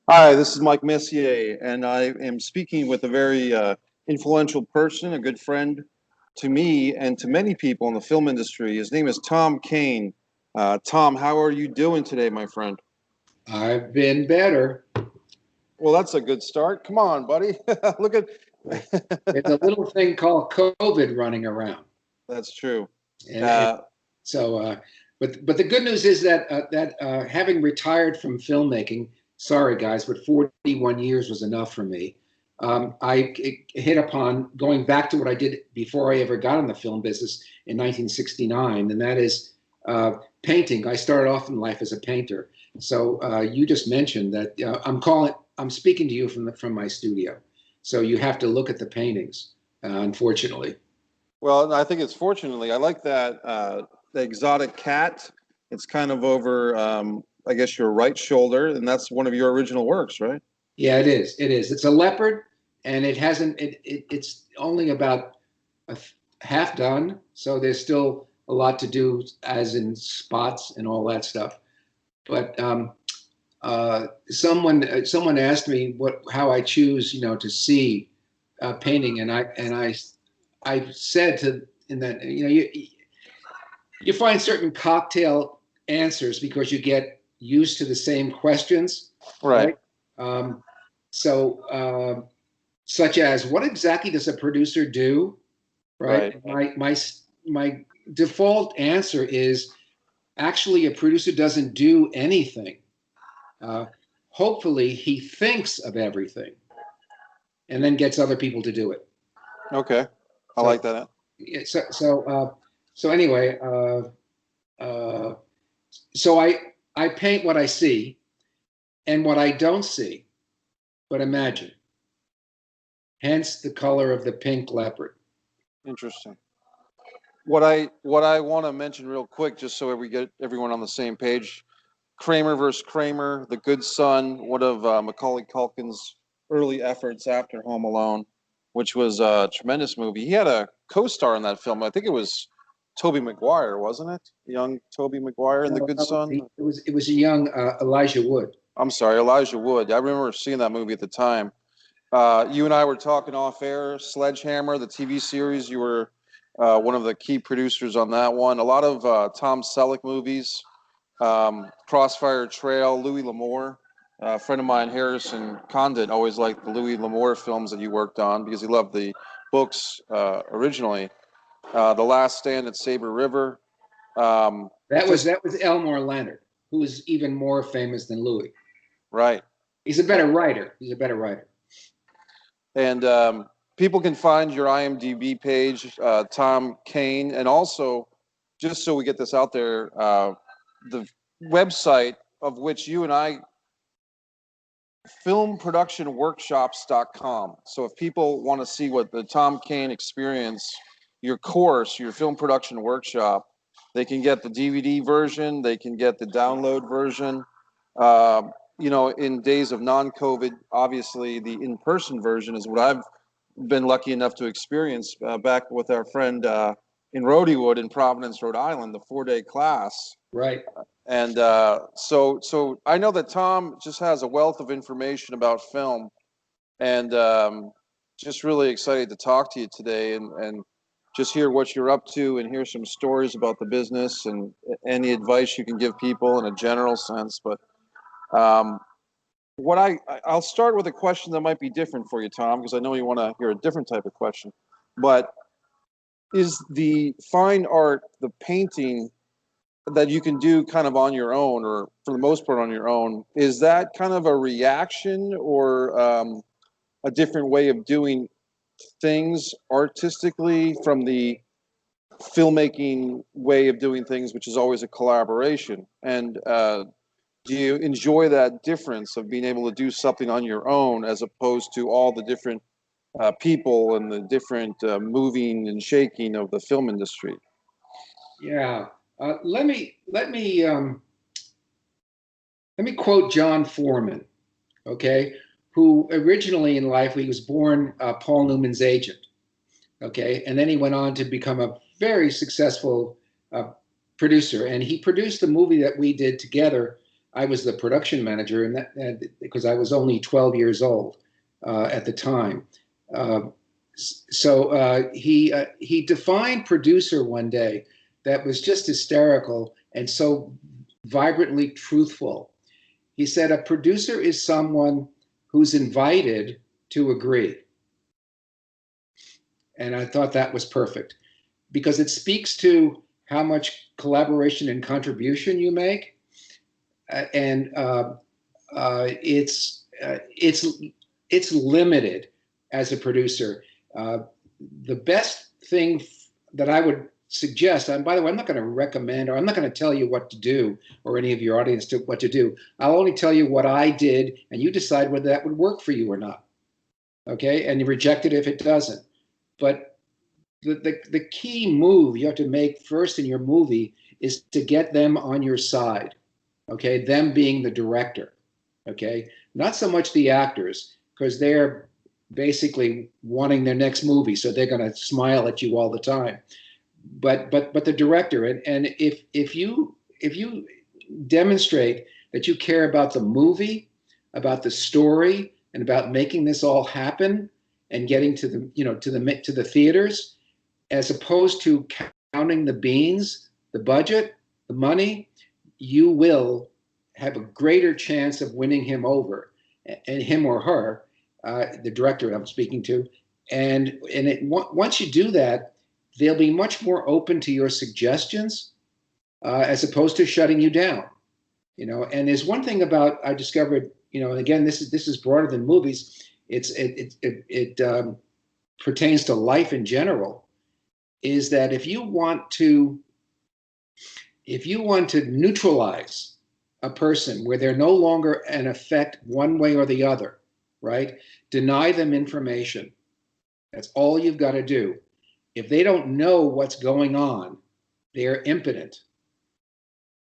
Hi, this is Mike Messier, and I am speaking with a very influential person, a good friend to me and to many people in the film industry. His name is Tom Kane. Tom, how are you doing today, my friend? I've been better. Well, that's a good start. Come on, buddy. Look at. There's a little thing called COVID running around, That's true. and Uh, so, but the good news is that having retired from filmmaking, sorry guys, but 41 years was enough for me. I hit upon going back to what I did before I ever got in the film business in 1969, and that is painting. I started off in life as a painter. So you just mentioned that I'm speaking to you from my studio. So you have to look at the paintings, unfortunately. well, I think it's fortunately. I like that the exotic cat. It's kind of over, I guess, your right shoulder, and that's one of your original works, right? Yeah, it is. It is. It's a leopard, and it hasn't. It's only about half done. So there's still a lot to do, as in spots and all that stuff. But someone asked me how I choose, to see painting, and I said to in that you find certain cocktail answers because you get used to the same questions, Right. right? Um, so, such as, what exactly does a producer do, right? Right. My default answer is actually a producer doesn't do anything. Uh, Hopefully, he thinks of everything and then gets other people to do it. Okay. I So, like that. yeah, so anyway, uh, so I paint what I see and what I don't see, but imagine. Hence the color of the pink leopard. Interesting. What I want to mention real quick, just so we get everyone on the same page. Kramer versus Kramer, The Good Son, one of Macaulay Culkin's early efforts after Home Alone, which was a tremendous movie. He had a co-star in that film. I think it was Tobey Maguire, wasn't it? Young Tobey Maguire in The No, Good Son. it was a young Elijah Wood. I'm sorry, Elijah Wood. I remember seeing that movie at the time. You and I were talking off air. Sledge Hammer, the TV series. You were one of the key producers on that one. A lot of Tom Selleck movies. Crossfire Trail, Louis L'Amour. A friend of mine, Harrison Condit, always liked the Louis L'Amour films that you worked on because he loved the books originally. The Last Stand at Sabre River. That was Just that was Elmore Leonard, who is even more famous than Louis. right. He's a better writer. He's a better writer. And people can find your IMDb page, Tom Kane, and also, just so we get this out there, the website of which you and I, filmproductionworkshops.com. So if people want to see what the Tom Kane experience, your course, your film production workshop, they can get the DVD version, they can get the download version. Uh, in days of non-COVID, obviously the in-person version is what I've been lucky enough to experience back with our friend in Rhodywood in Providence, Rhode Island, the 4-day class. Right. And so I know that Tom just has a wealth of information about film, and just really excited to talk to you today and just hear what you're up to and hear some stories about the business and any advice you can give people in a general sense. But um, I'll start with a question that might be different for you, Tom, because I know you want to hear a different type of question. But is the fine art, the painting that you can do kind of on your own, or for the most part on your own, is that kind of a reaction or a different way of doing things artistically from the filmmaking way of doing things, which is always a collaboration? And do you enjoy that difference of being able to do something on your own as opposed to all the different people and the different moving and shaking of the film industry? Yeah. Let me quote John Foreman. Okay, who originally in life, he was born Paul Newman's agent. Okay, and then he went on to become a very successful uh, producer, and he produced the movie that we did together, I was the production manager, and because I was only 12 years old at the time. He defined producer one day that was just hysterical and so vibrantly truthful. He said, a producer is someone who's invited to agree. And I thought that was perfect because it speaks to how much collaboration and contribution you make. It's limited as a producer. The best thing that I would suggest, and by the way, I'm not going to recommend, or I'm not going to tell you what to do, or any of your audience what to do. I'll only tell you what I did, and you decide whether that would work for you or not. Okay, and you reject it if it doesn't. But the key move you have to make first in your movie is to get them on your side. Okay, them being the director. Okay, not so much the actors, because they're basically wanting their next movie, so they're going to smile at you all the time. But the director, and if you demonstrate that you care about the movie, about the story, and about making this all happen and getting to the theaters, as opposed to counting the beans, the budget, the money, you will have a greater chance of winning him over, and him or her, the director I'm speaking to, and once you do that, they'll be much more open to your suggestions, as opposed to shutting you down. And there's one thing about I discovered, and again, this is broader than movies. It pertains to life in general. Is that if you want to neutralize a person where they're no longer an effect one way or the other, right? Deny them information. That's all you've got to do. If they don't know what's going on, they're impotent.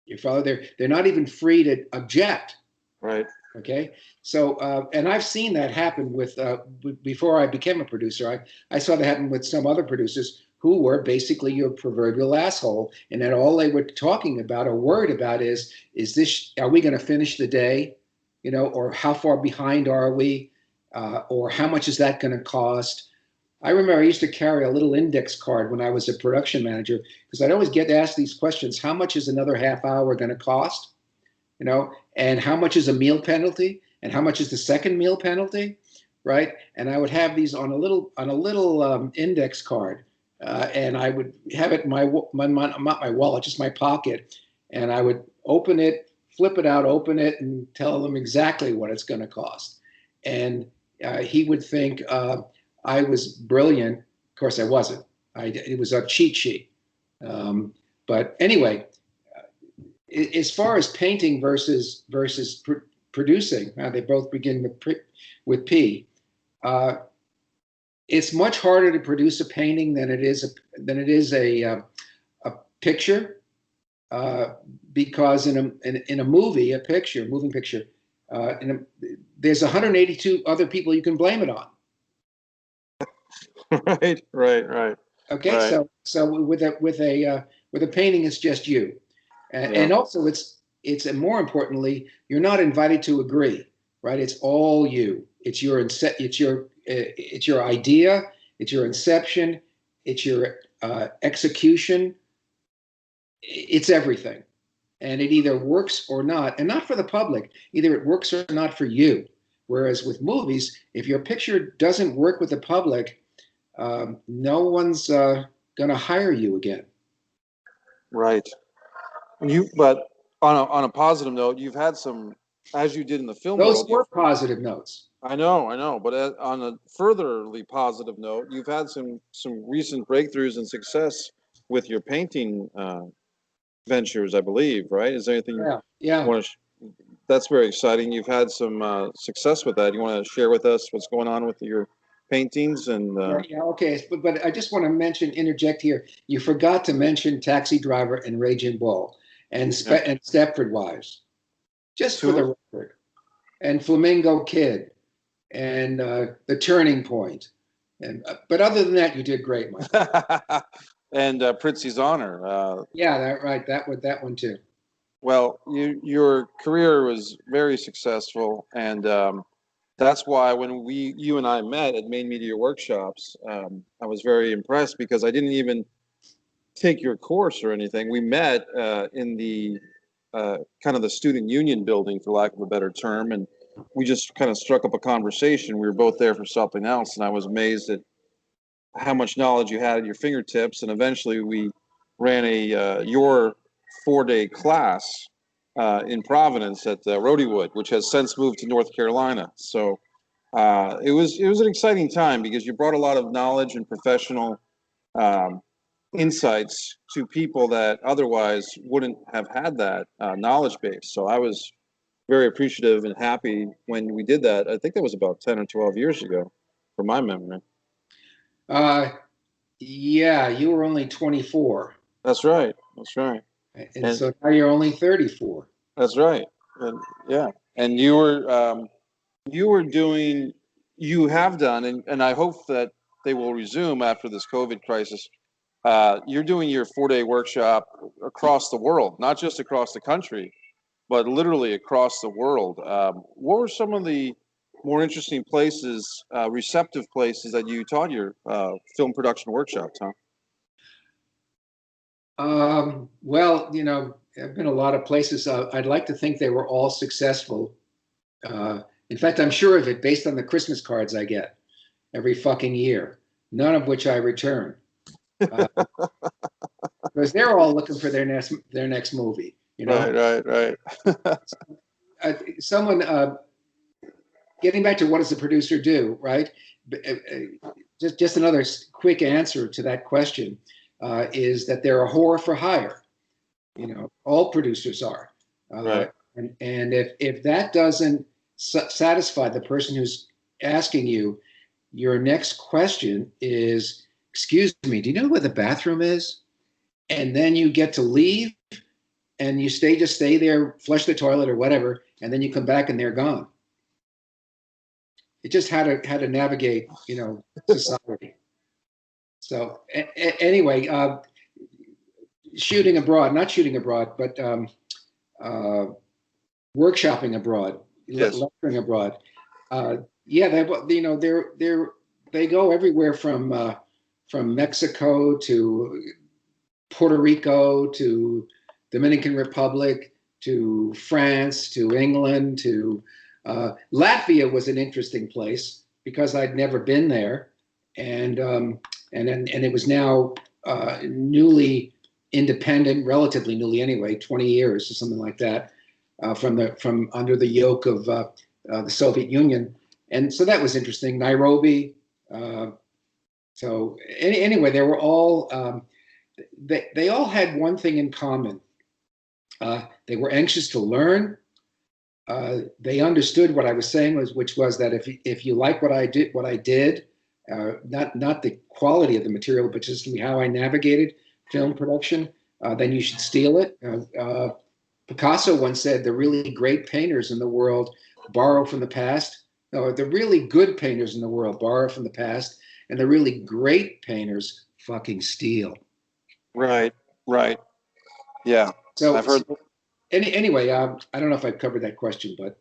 You follow? They're not even free to object. Right. Okay. So, and I've seen that happen with before I became a producer. I saw that happen with some other producers who were basically your proverbial asshole, and that all they were talking about or worried about is this? Are we going to finish the day? Or how far behind are we? Or how much is that going to cost? I remember I used to carry a little index card when I was a production manager, because I'd always get asked these questions: how much is another half hour going to cost? And how much is a meal penalty? And how much is the second meal penalty? Right? And I would have these on a little index card, and I would have it in not my wallet, just my pocket, and I would open it, flip it out, open it, and tell them exactly what it's going to cost. And he would think I was brilliant. Of course, I wasn't. It was a cheat sheet. But anyway, as far as painting versus producing, they both begin with P. It's much harder to produce a painting than it is a picture, because in a movie, moving picture, there's 182 other people you can blame it on. Right. Okay, right. so with a painting, it's just you, and also it's more importantly, you're not invited to agree, right? It's all you. It's your idea. It's your inception. It's your execution. It's everything, and it either works or not, and not for the public. Either it works or not for you. Whereas with movies, if your picture doesn't work with the public, no one's going to hire you again. Right. But on a positive note, you've had some, as you did in the film Those world, were positive notes. I know. But on a furtherly positive note, you've had some recent breakthroughs and success with your painting ventures, I believe. Right? Is there anything you want to? That's very exciting. You've had some success with that. You want to share with us what's going on with your paintings and okay, but I just want to interject here. You forgot to mention Taxi Driver and Raging Bull and Stepford Wives, just for the record, and Flamingo Kid and The Turning Point, but other than that, you did great, Mike. And Pritzi's Honor. Yeah, that one too. Well, your career was very successful, and that's why when you and I met at Main Media Workshops, I was very impressed because I didn't even take your course or anything. We met in the kind of the student union building, for lack of a better term, and we just kind of struck up a conversation. We were both there for something else, and I was amazed at how much knowledge you had at your fingertips. And eventually, we ran your 4-day class in Providence at Rhodywood, which has since moved to North Carolina. So it was an exciting time because you brought a lot of knowledge and professional insights to people that otherwise wouldn't have had that knowledge base. So I was very appreciative and happy when we did that. I think that was about 10 or 12 years ago, from my memory. Yeah, you were only 24. That's right. That's right. And so now you're only 34. That's right. And yeah, and you were doing, you have done, and I hope that they will resume after this COVID crisis. You're doing your 4-day workshop across the world, not just across the country, but literally across the world. What were some of the more interesting places, receptive places that you taught your film production workshop, Tom? Well, you know, I've been a lot of places. I'd like to think they were all successful. In fact, I'm sure of it based on the Christmas cards I get every fucking year, none of which I return. Because they're all looking for their next movie, you know. Right. Someone getting back to what does the producer do, right? Just another quick answer to that question is that they're a whore for hire. You know, all producers are. Right. And if that doesn't satisfy the person who's asking you, your next question is, excuse me, do you know where the bathroom is? And then you get to leave and you just stay there, flush the toilet or whatever, and then you come back and they're gone. It just how to navigate, you know, society. So anyway, not shooting abroad, but workshopping abroad, yes. lecturing abroad. Yeah, they go everywhere from Mexico to Puerto Rico to Dominican Republic to France to England to Latvia was an interesting place because I'd never been there, and it was now newly independent, relatively newly anyway, 20 years or something like that, from under the yoke of the Soviet Union, and so that was interesting. Nairobi. So anyway, they were all they all had one thing in common. They were anxious to learn. They understood what I was saying which was that if you like what I did, not the quality of the material, but just how I navigated film production, then you should steal it. Picasso once said, "The really great painters in the world borrow from the past." No, the really good painters in the world borrow from the past, and the really great painters fucking steal. Right. Yeah. So I've heard. Anyway, I don't know if I've covered that question, but.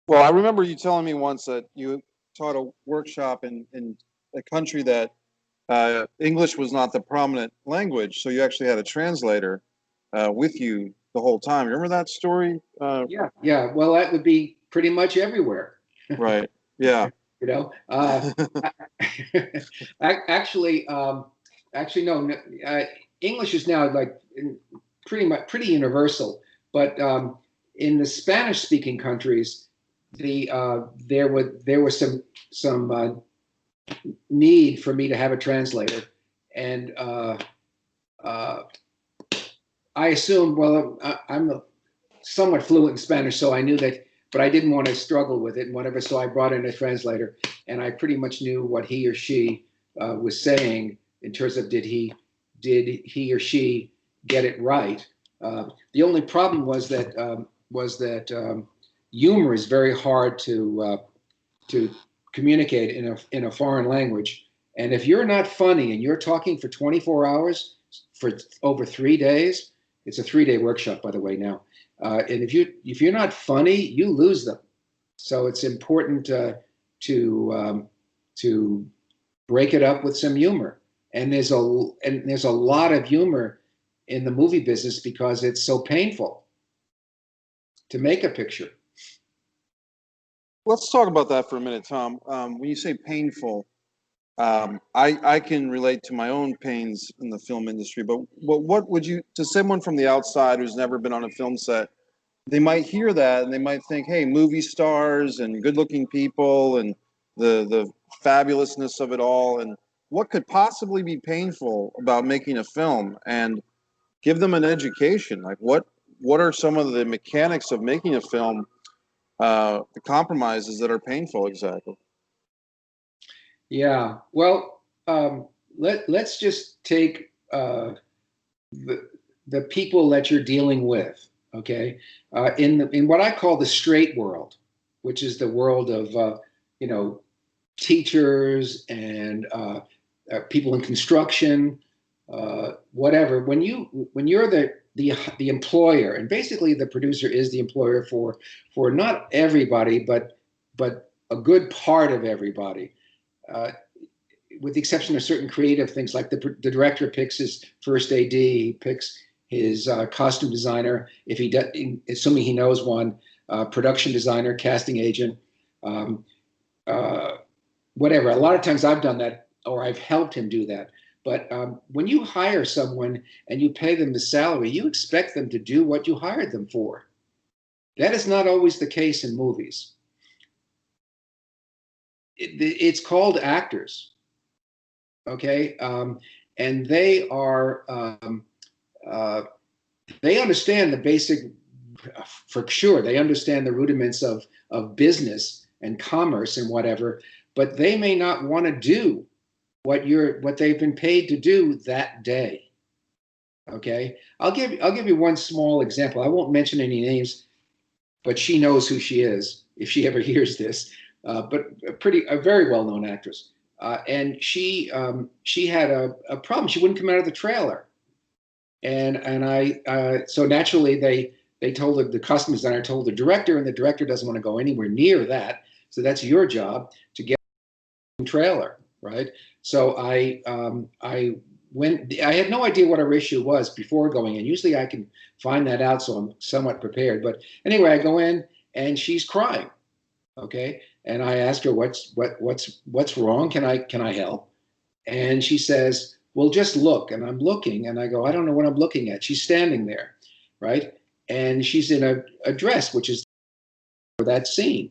Well, I remember you telling me once that you taught a workshop in a country that English was not the prominent language, so you actually had a translator with you the whole time. Remember that story? Yeah. Well, that would be pretty much everywhere. Right. Yeah. You know, actually, no. English is now like pretty universal, but in the Spanish-speaking countries, there was some need for me to have a translator, and I assumed, well, I'm somewhat fluent in Spanish, so I knew that, but I didn't want to struggle with it and whatever, so I brought in a translator, and I pretty much knew what he or she was saying in terms of did he or she get it right. The only problem was that humor is very hard to communicate in a foreign language, and if you're not funny and you're talking for 24 hours for over 3 days, it's a 3-day workshop, by the way, now. And if you're not funny, you lose them. So it's important to break it up with some humor. And there's a lot of humor in the movie business because it's so painful to make a picture. Let's talk about that for a minute, Tom. When you say painful, I can relate to my own pains in the film industry, but what would you, to someone from the outside who's never been on a film set, they might hear that and they might think, hey, movie stars and good-looking people and the fabulousness of it all, and what could possibly be painful about making a film? And give them an education. Like, what are some of the mechanics of making a film, the compromises that are painful exactly? Yeah, well, let's just take the people that you're dealing with, okay? In what I call the straight world, which is the world of teachers and people in construction, whatever. When you're the employer, and basically the producer is the employer for not everybody, but a good part of everybody. With the exception of certain creative things, like the director picks his first AD, he picks his costume designer, if he does, assuming he knows one, production designer, casting agent, whatever. A lot of times I've done that, or I've helped him do that. But when you hire someone and you pay them the salary, you expect them to do what you hired them for. That is not always the case in movies. It's called actors, okay? And they are, they understand the basic, for sure, they understand the rudiments of business and commerce and whatever, but they may not want to do what they've been paid to do that day. Okay, I'll give you one small example. I won't mention any names, but she knows who she is if she ever hears this. But a very well-known actress, and she had a problem. She wouldn't come out of the trailer, and so naturally they told the costume designer told the director, and the director doesn't want to go anywhere near that. So that's your job to get the trailer, right? So I had no idea what her issue was before going in. Usually I can find that out, so I'm somewhat prepared. But anyway, I go in and she's crying. Okay, and I ask her what's wrong. Can I help? And she says, well, just look. And I'm looking, and I go, I don't know what I'm looking at. She's standing there, right? And she's in a dress, which is for that scene.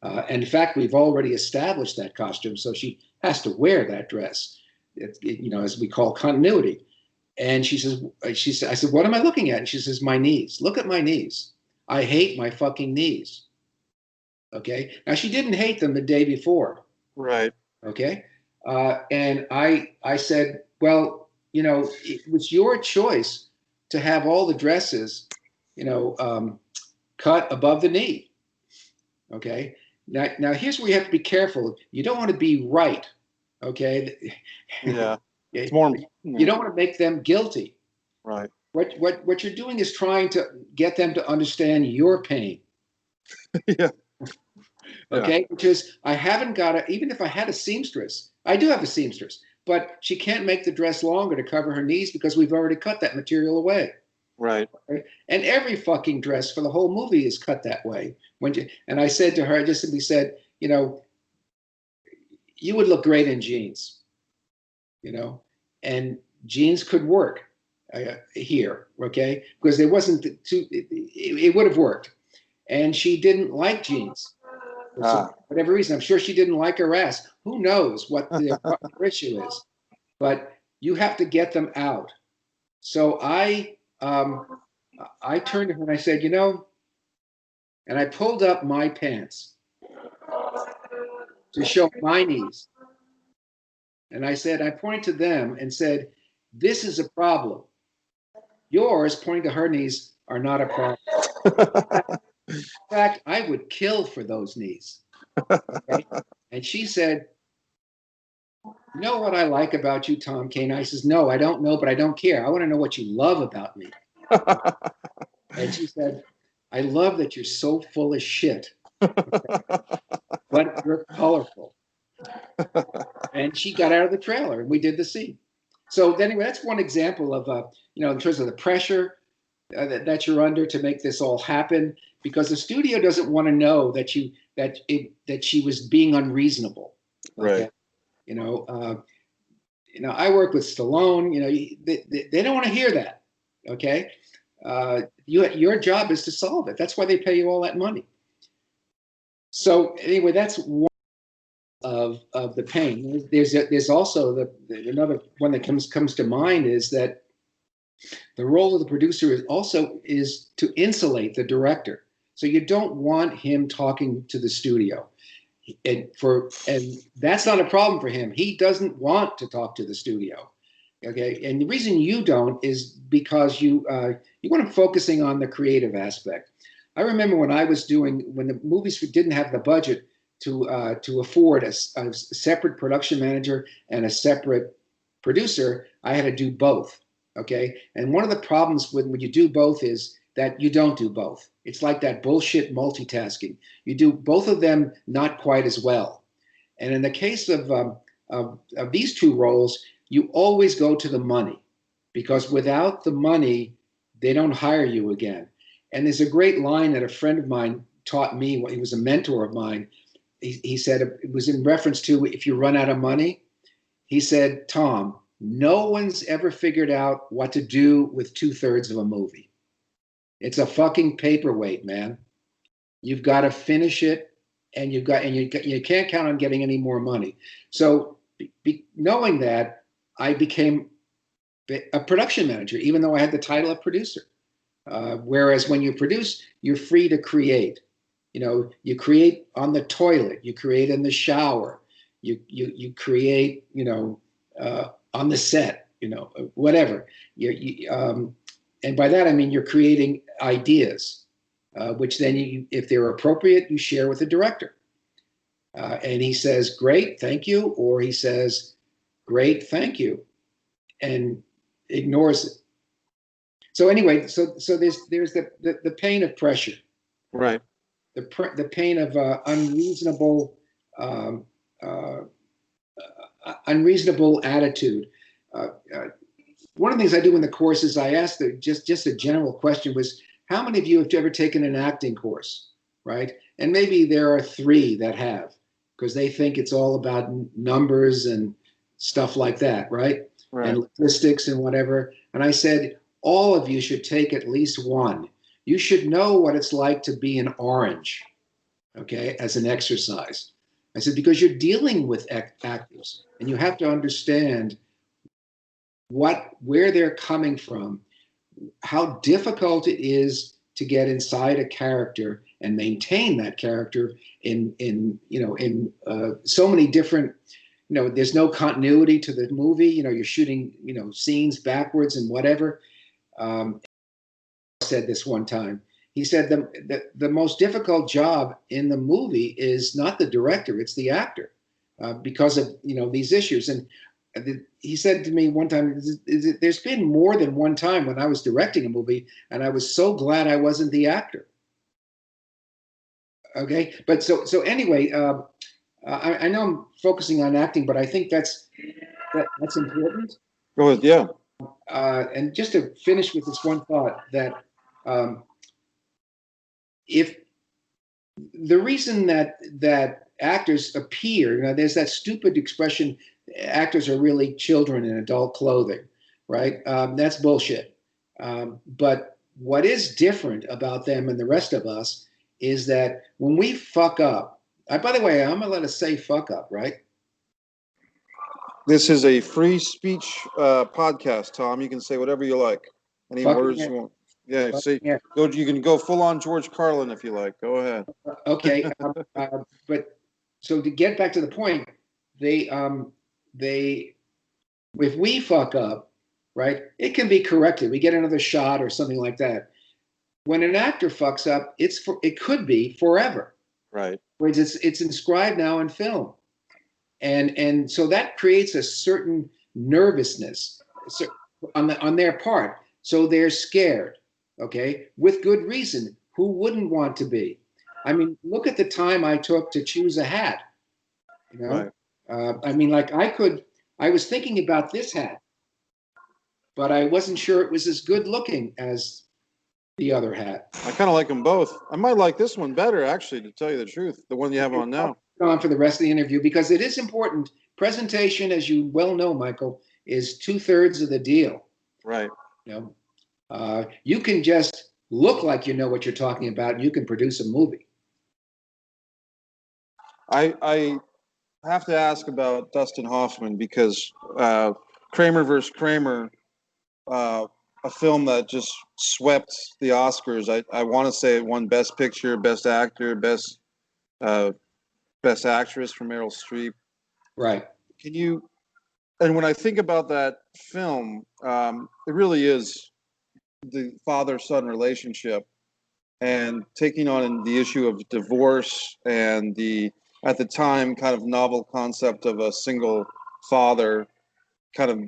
And in fact, we've already established that costume, so she has to wear that dress. As we call continuity. And she says, I said, what am I looking at? And she says, my knees. Look at my knees. I hate my fucking knees. Okay. Now she didn't hate them the day before. Right. Okay. And I said, well, it was your choice to have all the dresses, cut above the knee. Okay. Now here's where you have to be careful. You don't want to be right. Okay. Yeah. It's more. You don't want to make them guilty. Right. What you're doing is trying to get them to understand your pain. Yeah. Okay, because I haven't got even if I had a seamstress, I do have a seamstress, but she can't make the dress longer to cover her knees because we've already cut that material away. Right. And every fucking dress for the whole movie is cut that way. And I said to her, I just simply said, you would look great in jeans, and jeans could work here, okay, because there wasn't it would have worked. And she didn't like jeans. For whatever reason, I'm sure she didn't like her ass. Who knows what the issue is? But you have to get them out. So I turned to her and I said, and I pulled up my pants to show my knees. And I said, I pointed to them and said, this is a problem. Yours, pointing to her knees, are not a problem. In fact, I would kill for those knees. Okay? And she said, you know what I like about you, Tom Kane? I says, no, I don't know, but I don't care. I want to know what you love about me. And she said, I love that you're so full of shit, but you're colorful. And she got out of the trailer, and we did the scene. So anyway, that's one example of, in terms of the pressure that you're under to make this all happen, because the studio doesn't want to know that she was being unreasonable. Okay? Right. I work with Stallone. They don't want to hear that. Okay, your job is to solve it. That's why they pay you all that money. So anyway, that's one of the pain. There's also another one that comes to mind is that the role of the producer is to insulate the director. So you don't want him talking to the studio. And that's not a problem for him. He doesn't want to talk to the studio. Okay, and the reason you don't is because you want to focusing on the creative aspect. I remember when the movies didn't have the budget to afford a separate production manager and a separate producer, I had to do both. Okay, and one of the problems when you do both is that you don't do both. It's like that bullshit multitasking. You do both of them not quite as well. And in the case of these two roles, you always go to the money, because without the money, they don't hire you again. And there's a great line that a friend of mine taught me. He was a mentor of mine. He said, it was in reference to if you run out of money. He said, Tom, no one's ever figured out what to do with 2/3 of a movie. It's a fucking paperweight, man. You've got to finish it, and you can't count on getting any more money. So knowing that, I became a production manager, even though I had the title of producer. Whereas when you produce, you're free to create. You create on the toilet, you create in the shower, you create, on the set, whatever. And by that I mean you're creating ideas, which then if they're appropriate, you share with the director. And he says, "Great, thank you," or he says, "Great, thank you," and ignores it. So anyway, so there's the pain of pressure, Right. the pain of unreasonable attitude. One of the things I do in the course is I ask just a general question was, how many of you have ever taken an acting course, right? And maybe there are 3 that have, because they think it's all about numbers and stuff like that, right? And logistics and whatever. And I said, all of you should take at least one. You should know what it's like to be an orange, okay, as an exercise. I said, because you're dealing with actors, and you have to understand where they're coming from, how difficult it is to get inside a character and maintain that character in so many different. There's no continuity to the movie. You're shooting, scenes backwards and whatever. Said this one time. He said the most difficult job in the movie is not the director, it's the actor, because of these issues. And he said to me one time, there's been more than one time when I was directing a movie and I was so glad I wasn't the actor. Okay, but so anyway. I know I'm focusing on acting, but I think that's important. Go ahead, yeah. And just to finish with this one thought, that if the reason that actors appear, there's that stupid expression, actors are really children in adult clothing, right? That's bullshit. But what is different about them and the rest of us is that when we fuck up, by the way, I'm gonna let us say fuck up, right? This is a free speech podcast, Tom. You can say whatever you like. Any words you want. Yeah, see, go. You can go full on George Carlin if you like. Go ahead. Okay, but so to get back to the point, they if we fuck up, right, it can be corrected. We get another shot or something like that. When an actor fucks up, it could be forever. Right. Whereas it's inscribed now in film, and so that creates a certain nervousness on their part. So they're scared, okay, with good reason. who wouldn't want to be? I mean, look at the time I took to choose a hat. You know, I mean, like I was thinking about this hat, but I wasn't sure it was as good looking as the other hat. I kind of like them both. I might like this one better, actually, to tell you the truth, the one you have on now. On for the rest of the interview, because it is important. Presentation, as you well know, Michael, is 2/3 of the deal. Right. You know, you can just look like you know what you're talking about, and you can produce a movie. I have to ask about Dustin Hoffman, because Kramer versus Kramer, a film that just swept the Oscars. I want to say it won Best Picture, Best Actor, Best Actress for Meryl Streep. Right. Can you? And when I think about that film, it really is the father-son relationship, and taking on the issue of divorce, and the, at the time, kind of novel concept of a single father kind of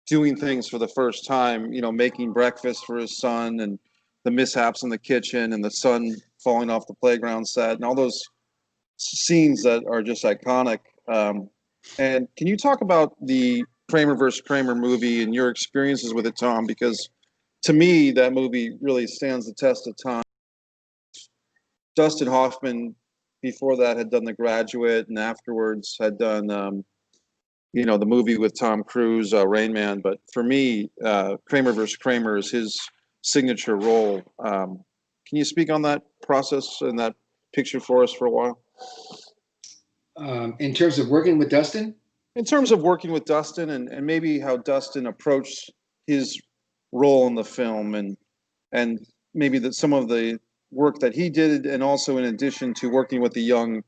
doing things for the first time, you know, making breakfast for his son, and the mishaps in the kitchen, and the son falling off the playground set, and all those scenes that are just iconic. And can you talk about the Kramer versus Kramer movie and your experiences with it, Tom? Because to me, that movie really stands the test of time. Dustin Hoffman, before that, had done The Graduate, and afterwards had done, you know, the movie with Tom Cruise, Rain Man. But for me, Kramer versus Kramer is his signature role. Can you speak on that process and that picture for us for a while? In terms of working with Dustin? In terms of working with Dustin, and maybe how Dustin approached his role in the film, and maybe that some of the work that he did, and also in addition to working with the young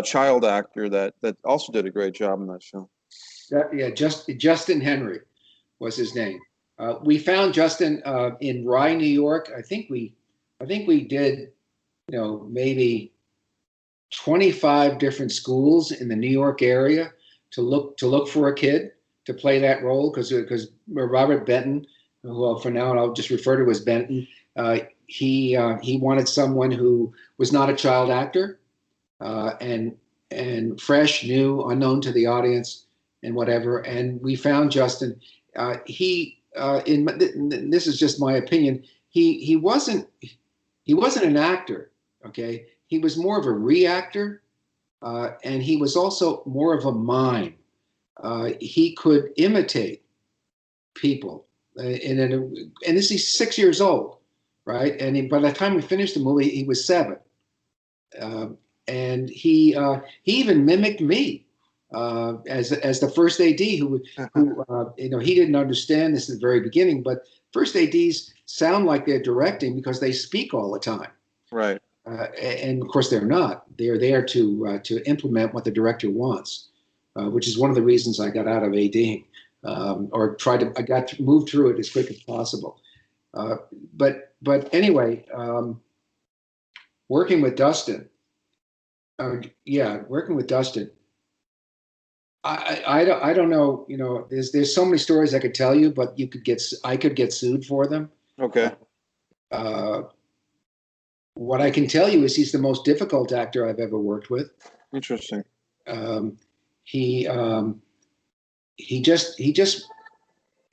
child actor that also did a great job in that show. Yeah, Justin Henry was his name. We found Justin in Rye, New York. I think we did, you know, maybe 25 different schools in the New York area to look for a kid to play that role, because Robert Benton, well, for now I'll just refer to as Benton, he wanted someone who was not a child actor, and fresh, new, unknown to the audience, and whatever. And we found Justin. This is just my opinion. He wasn't an actor. Okay, he was more of a reactor, and he was also more of a mime. He could imitate people, and this he's 6 years old, right? And by the time we finished the movie, he was 7, and he even mimicked me as the first AD, who you know, he didn't understand this at the very beginning, but first ADs sound like they're directing because they speak all the time, right? And of course they're not. They're there to implement what the director wants, which is one of the reasons I got out of ADing, or I got to move through it as quick as possible. But anyway, working with Dustin, working with Dustin. I don't know. You know, there's so many stories I could tell you, but I could get sued for them. Okay. What I can tell you is he's the most difficult actor I've ever worked with. Interesting. He just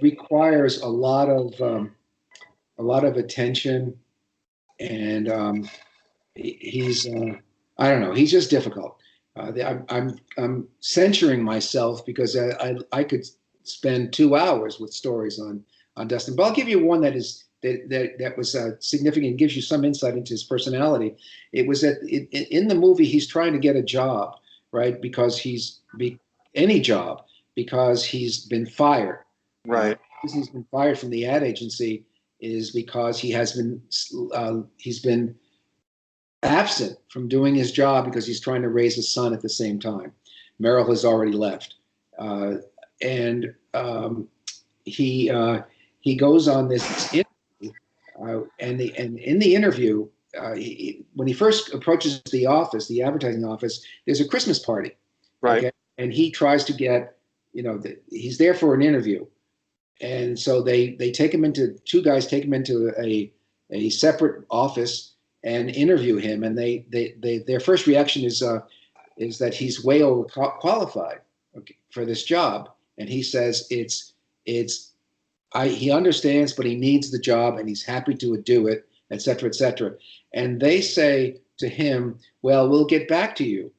requires a lot of attention, and he's I don't know. He's just difficult. I'm censuring myself because I could spend 2 hours with stories on Dustin. But I'll give you one that was significant, gives you some insight into his personality. It was that in the movie he's trying to get a job, right? Because any job, because he's been fired. Right. He's been fired from the ad agency is because he's been absent from doing his job because he's trying to raise a son at the same time. Meryl has already left, and he goes on this interview, and in the interview, when he first approaches the office, the advertising office, there's a Christmas party, right? Okay? And he tries to get, you know, he's there for an interview, and so two guys take him into a separate office. and interview him, and their first reaction is that he's way overqualified, okay, for this job, and he says he understands, but he needs the job, and he's happy to do it, et cetera, et cetera. And they say to him, well, we'll get back to you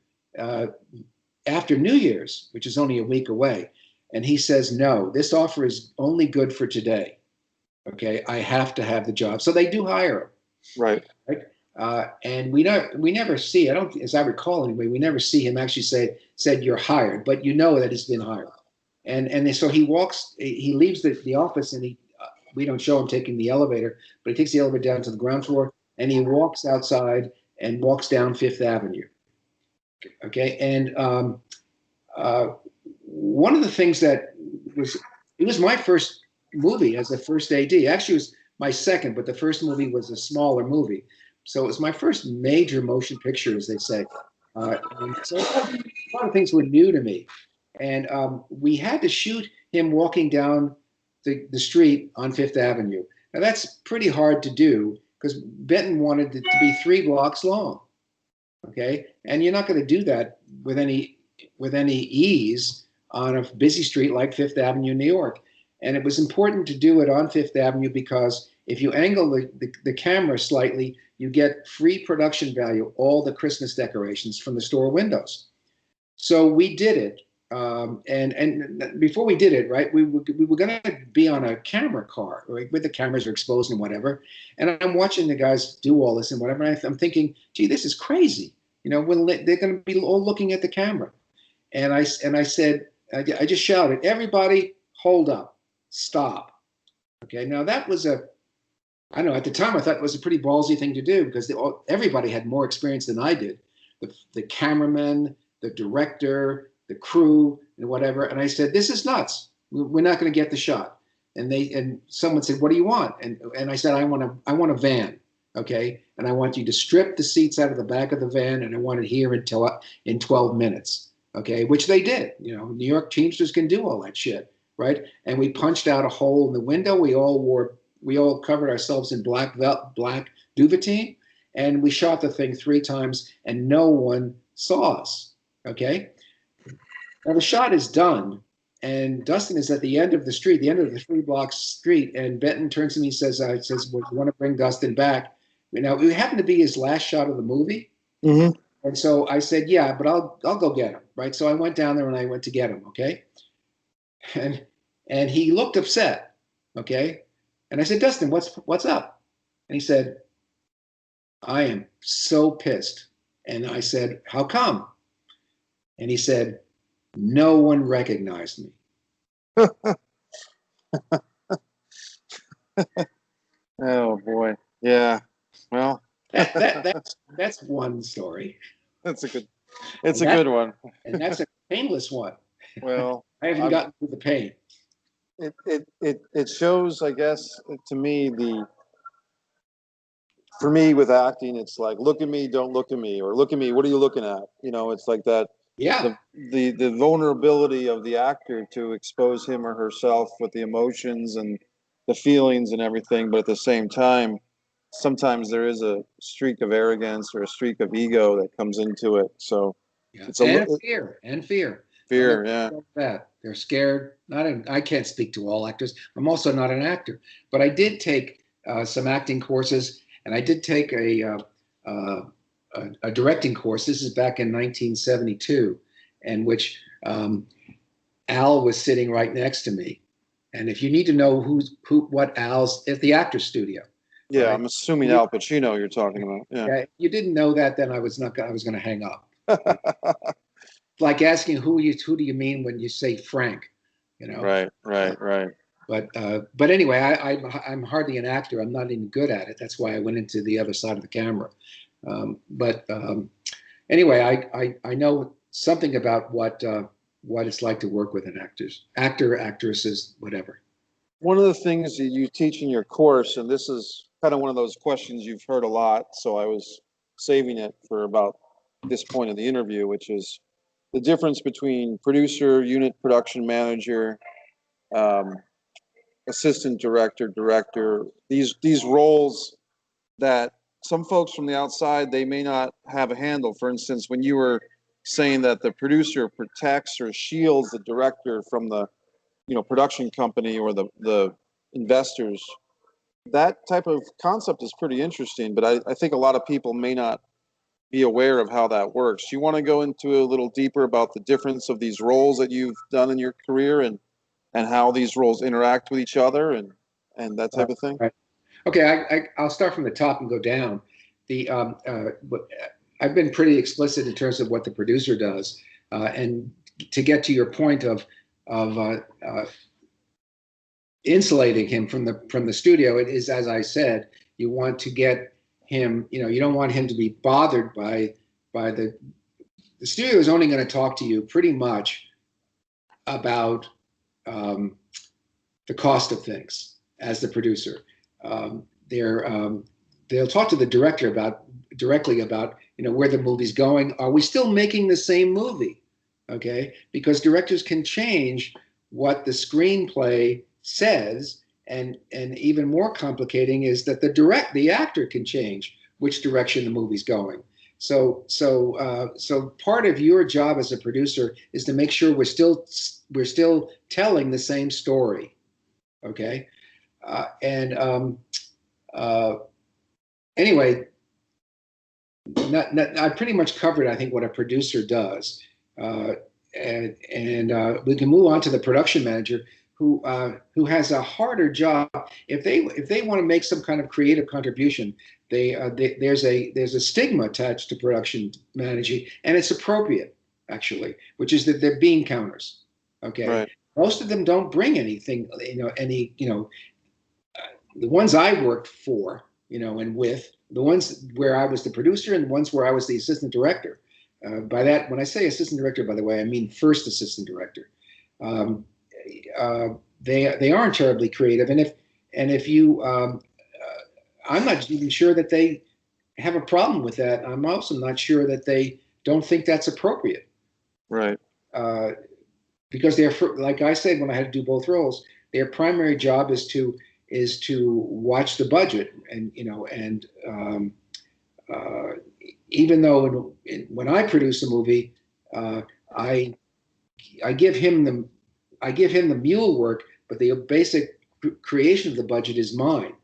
after New Year's, which is only a week away. And he says, no, this offer is only good for today. Okay, I have to have the job. So they do hire him. Right. And we never see, as I recall anyway, we never see him actually said you're hired, but you know that he's been hired. And so he leaves the office, and we don't show him taking the elevator, but he takes the elevator down to the ground floor, and he walks outside and walks down Fifth Avenue. Okay, and one of the things it was my first movie as a first AD. Actually, it was my second, but the first movie was a smaller movie. So it was my first major motion picture, as they say. And so a lot of things were new to me. And we had to shoot him walking down the street on Fifth Avenue. Now, that's pretty hard to do because Benton wanted it to be 3 blocks long. Okay, and you're not going to do that with any ease on a busy street like Fifth Avenue, New York. And it was important to do it on Fifth Avenue because if you angle the camera slightly, you get free production value, all the Christmas decorations from the store windows. So we did it. And before we did it, right, we were going to be on a camera car, right, where the cameras are exposed and whatever. And I'm watching the guys do all this and whatever. And I'm thinking, gee, this is crazy. You know, they're going to be all looking at the camera. And I said, I just shouted, everybody, hold up, stop. Okay, now that was I don't know, at the time I thought it was a pretty ballsy thing to do because everybody had more experience than I did. The cameraman, the director, the crew, and whatever. And I said, this is nuts. We're not going to get the shot. And someone said, what do you want? And I said, I want a van. Okay. And I want you to strip the seats out of the back of the van, and I want it here in 12 minutes. Okay. Which they did. You know, New York Teamsters can do all that shit. Right. And we punched out a hole in the window. We all covered ourselves in black duvetine, and we shot the thing 3 times, and no one saw us. Okay. Now the shot is done, and Dustin is at the end of the street, the end of the 3-block street, and Benton turns to me and says, well, you want to bring Dustin back? Now, it happened to be his last shot of the movie. Mm-hmm. And so I said, yeah, but I'll go get him, right? So I went down there and I went to get him, okay? And he looked upset, okay? And I said, Dustin, what's up? And he said, I am so pissed. And I said, how come? And he said, no one recognized me. Oh boy, yeah. Well, that's one story. It's a good one. And that's a painless one. Well, I haven't gotten to the pain. It shows, I guess, to me for me with acting, it's like, look at me, don't look at me, or look at me, what are you looking at? You know, it's like that. Yeah. The vulnerability of the actor to expose him or herself with the emotions and the feelings and everything, but at the same time, sometimes there is a streak of arrogance or a streak of ego that comes into it. So yeah. It's fear. Fear, yeah. That. They're scared. I can't speak to all actors. I'm also not an actor, but I did take some acting courses, and I did take a directing course. This is back in 1972, in which Al was sitting right next to me. And if you need to know what Al's at the Actors Studio. Yeah, right? I'm assuming Al Pacino you're talking about. Yeah. If you didn't know that, then I was going to hang up. Like asking who do you mean when you say Frank, you know? Right. But anyway, I'm hardly an actor. I'm not even good at it. That's why I went into the other side of the camera. Anyway, I know something about what it's like to work with an actresses, whatever. One of the things that you teach in your course, and this is kind of one of those questions you've heard a lot, so I was saving it for about this point of the interview, which is the difference between producer, unit production manager, assistant director, these roles that some folks from the outside, they may not have a handle. For instance, when you were saying that the producer protects or shields the director from the, production company or the investors, that type of concept is pretty interesting, but I think a lot of people may not be aware of how that works. Do you want to go into a little deeper about the difference of these roles that you've done in your career and how these roles interact with each other and that type of thing? Right. Okay, I'll start from the top and go down. I've been pretty explicit in terms of what the producer does, and to get to your point of insulating him from the studio, it is, as I said, you want to get him. You don't want him to be bothered by the studio is only going to talk to you pretty much about the cost of things as the producer. They'll talk to the director directly about where the movie's going. Are we still making the same movie? Okay, because directors can change what the screenplay says, and even more complicating is that the actor can change which direction the movie's going. So part of your job as a producer is to make sure we're still telling the same story. Okay, anyway, I pretty much covered, I think, what a producer does, and we can move on to the production manager, who has a harder job. If they want to make some kind of creative contribution, there's a stigma attached to production managing, and it's appropriate, actually, which is that they're bean counters. Okay, right. Most of them don't bring anything, the ones I worked for, and with, the ones where I was the producer and the ones where I was the assistant director. By that, when I say assistant director, by the way, I mean first assistant director. They aren't terribly creative, and if you, I'm not even sure that they have a problem with that. I'm also not sure that they don't think that's appropriate. Right. Because like I said, when I had to do both roles, their primary job is to watch the budget, and even though when I produce a movie, I give him the mule work, but the basic creation of the budget is mine,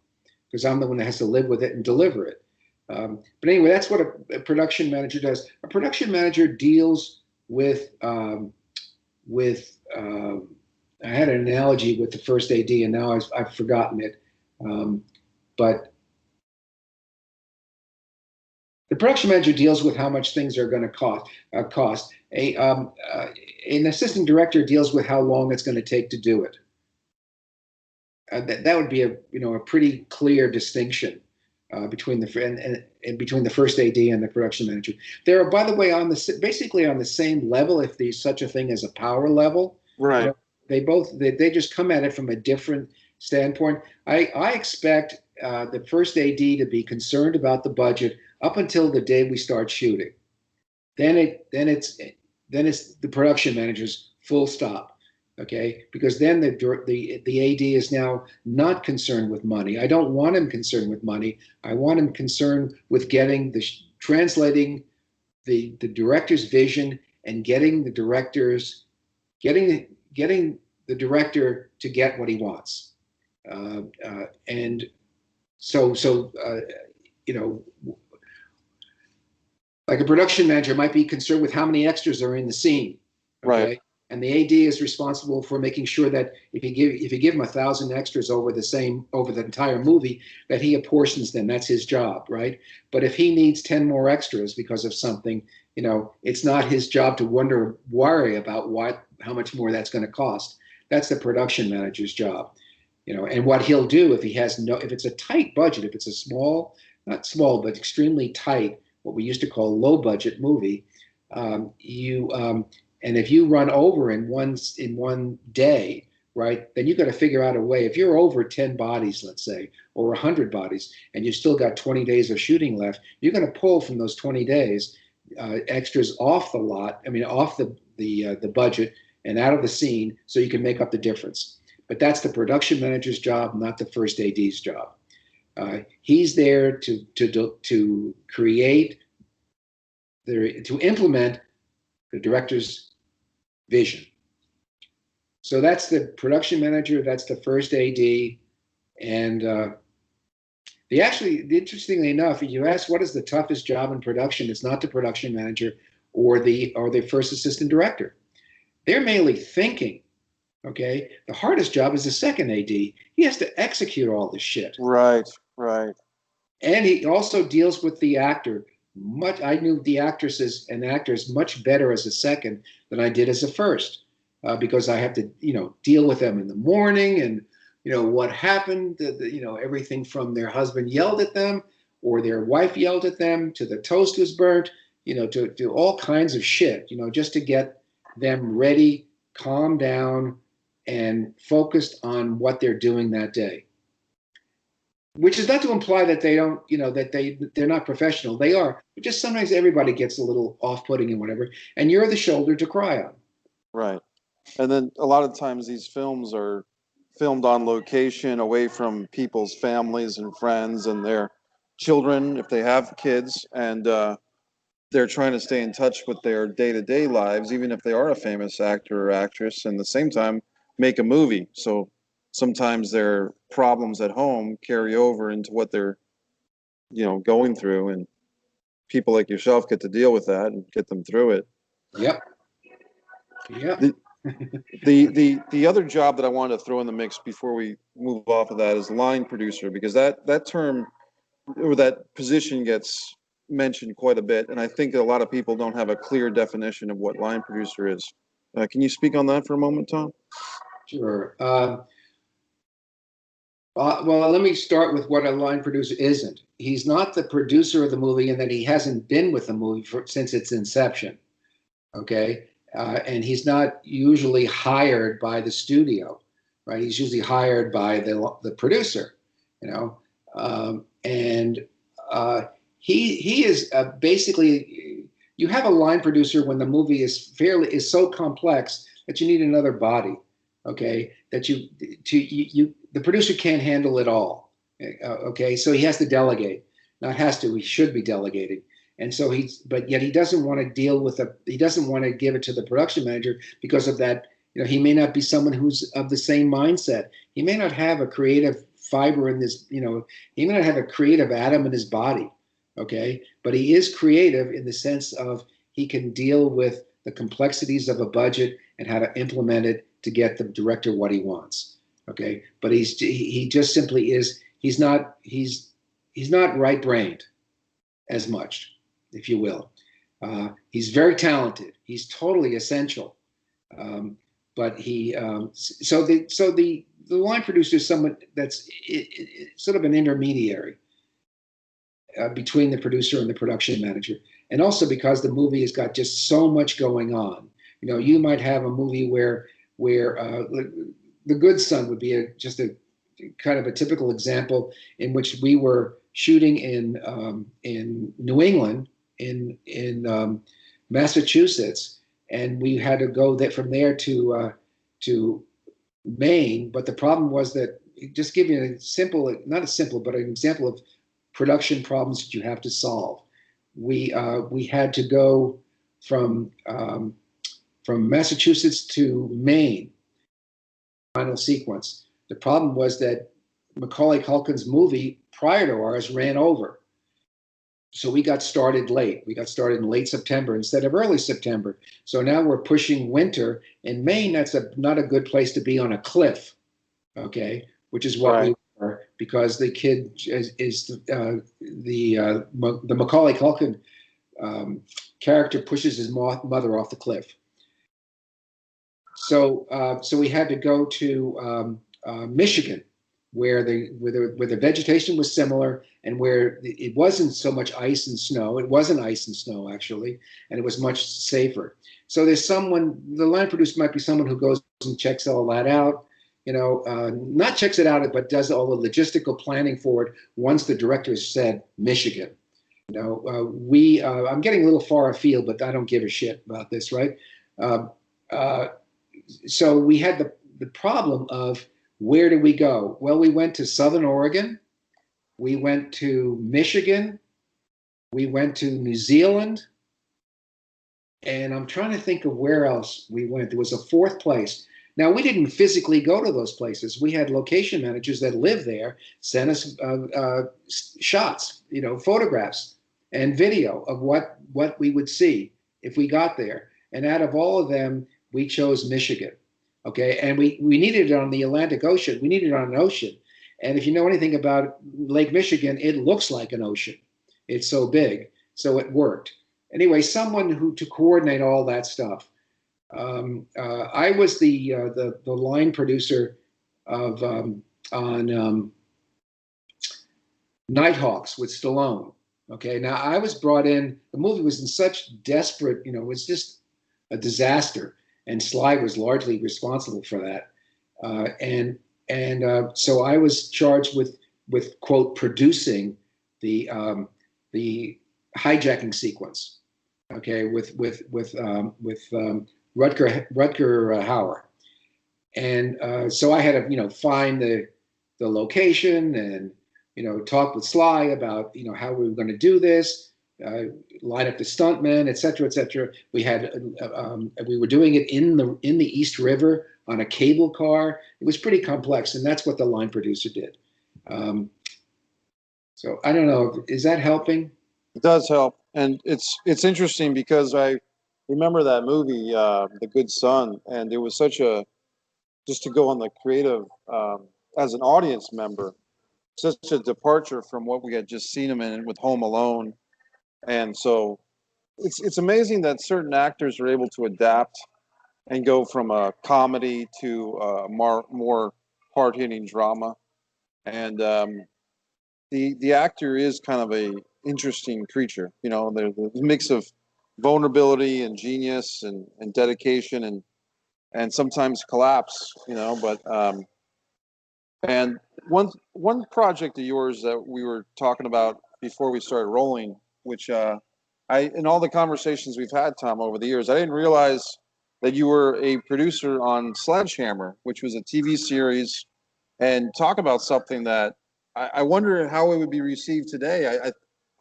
because I'm the one that has to live with it and deliver it. But anyway, that's what a production manager does. A production manager deals with I had an analogy with the first AD, and now I've forgotten it. But the production manager deals with how much things are going to cost. An assistant director deals with how long it's going to take to do it. That would be a pretty clear distinction between between the first AD and the production manager. They are, by the way, basically on the same level, if there's such a thing as a power level. Right. They just come at it from a different standpoint. I expect the first AD to be concerned about the budget up until the day we start shooting. Then it's the production manager's full stop. Okay, because then the AD is now not concerned with money. I don't want him concerned with money. I want him concerned with translating the director's vision and getting the director to get what he wants. And so like a production manager might be concerned with how many extras are in the scene. Okay? Right. And the AD is responsible for making sure that if you give him 1,000 extras over the entire movie, that he apportions them. That's his job, right? But if he needs 10 more extras because of something, it's not his job to worry about how much more that's going to cost. That's the production manager's job, And what he'll do if it's a tight budget, if it's a not small, but extremely tight, what we used to call low budget movie, and if you run over in one day, right, then you got to figure out a way. If you're over 10 bodies, let's say, or 100 bodies, and you still got 20 days of shooting left, you're going to pull from those 20 days extras off the lot. I mean, off the budget and out of the scene, so you can make up the difference. But that's the production manager's job, not the first AD's job. He's there to create, to implement the director's vision. So that's the production manager. That's the first AD, and interestingly enough, you ask what is the toughest job in production, it's not the production manager or the first assistant director. They're mainly thinking. Okay, the hardest job is the second AD. He has to execute all this shit. Right, right. And he also deals with the actor. I knew the actresses and actors much better as a second than I did as a first, because I have to, deal with them in the morning and, what happened. Everything from their husband yelled at them or their wife yelled at them to the toast was burnt, to all kinds of shit, just to get them ready, calm down, and focused on what they're doing that day. Which is not to imply that they don't, that they're not professional. They are. But just sometimes everybody gets a little off-putting and whatever, and you're the shoulder to cry on. Right. And then a lot of times these films are filmed on location, away from people's families and friends and their children, if they have kids, and they're trying to stay in touch with their day-to-day lives, even if they are a famous actor or actress, and at the same time make a movie. So sometimes their problems at home carry over into what they're, going through, and people like yourself get to deal with that and get them through it. Yep. The other job that I wanted to throw in the mix before we move off of that is line producer, because that term or that position gets mentioned quite a bit, and I think a lot of people don't have a clear definition of what line producer is. Can you speak on that for a moment, Tom? Sure. Well, let me start with what a line producer isn't. He's not the producer of the movie, and that he hasn't been with the movie since its inception. Okay, and he's not usually hired by the studio, right? He's usually hired by the producer, and he is basically. You have a line producer when the movie is so complex that you need another body. Okay, that the producer can't handle it all. Okay, so he has to delegate. Not has to. He should be delegating. And so but yet he doesn't want to deal with he doesn't want to give it to the production manager because of that. He may not be someone who's of the same mindset. He may not have a creative fiber in this. He may not have a creative atom in his body. Okay, but he is creative in the sense of he can deal with the complexities of a budget and how to implement it to get the director what he wants. Okay, but he just simply is. He's not right-brained as much, if you will. He's very talented. He's totally essential. But the line producer is someone that's sort of an intermediary between the producer and the production manager, and also because the movie has got just so much going on. You might have a movie where The Good Son would be just a kind of a typical example in which we were shooting in New England, in Massachusetts, and we had to go from there to Maine. But the problem was that, just give you not a simple, but an example of production problems that you have to solve. We had to go from Massachusetts to Maine. Final sequence. The problem was that Macaulay Culkin's movie prior to ours ran over. So we got started late. We got started in late September instead of early September. So now we're pushing winter. In Maine, that's not a good place to be on a cliff, okay? Which is what we were, because the kid is the Macaulay Culkin character pushes his mother off the cliff. So we had to go to Michigan, where the vegetation was similar and where it wasn't so much ice and snow. It wasn't ice and snow, actually, and it was much safer. So there's the line producer might be someone who goes and checks all that out, not checks it out, but does all the logistical planning for it once the director has said Michigan. I'm getting a little far afield, but I don't give a shit about this, right? So we had the problem of, where do we go? Well, we went to Southern Oregon, We went to Michigan. We went to New Zealand. And I'm trying to think of where else we went. There was a fourth place. Now, we didn't physically go to those places. We had location managers that lived there send us shots, photographs and video of what we would see if we got there. And out of all of them, we chose Michigan. Okay, and we needed it on the Atlantic Ocean. We needed it on an ocean. And if you know anything about Lake Michigan, it looks like an ocean. It's so big, so it worked. Anyway, someone to coordinate all that stuff. I was the line producer of on Nighthawks with Stallone. Okay, now I was brought in. The movie was in such desperate, it was just a disaster, and Sly was largely responsible for that. So I was charged with quote producing the hijacking sequence. Okay, with Rutger Hauer, and so I had to find the location and talk with Sly about how we were going to do this, line up the stuntmen, et cetera, et cetera. We were doing it in the East River on a cable car. It was pretty complex, and that's what the line producer did. So I don't know, is that helping? It does help, and it's interesting because I remember that movie, The Good Son, and it was such a, just to go on the creative as an audience member, such a departure from what we had just seen him in with Home Alone, and so it's amazing that certain actors are able to adapt and go from a comedy to a more hard-hitting drama, and the actor is kind of a interesting creature. There's a mix of vulnerability and genius and dedication and sometimes collapse, but and one project of yours that we were talking about before we started rolling, which in all the conversations we've had, Tom, over the years, I didn't realize that you were a producer on Sledge Hammer, which was a TV series, and talk about something that I wonder how it would be received today.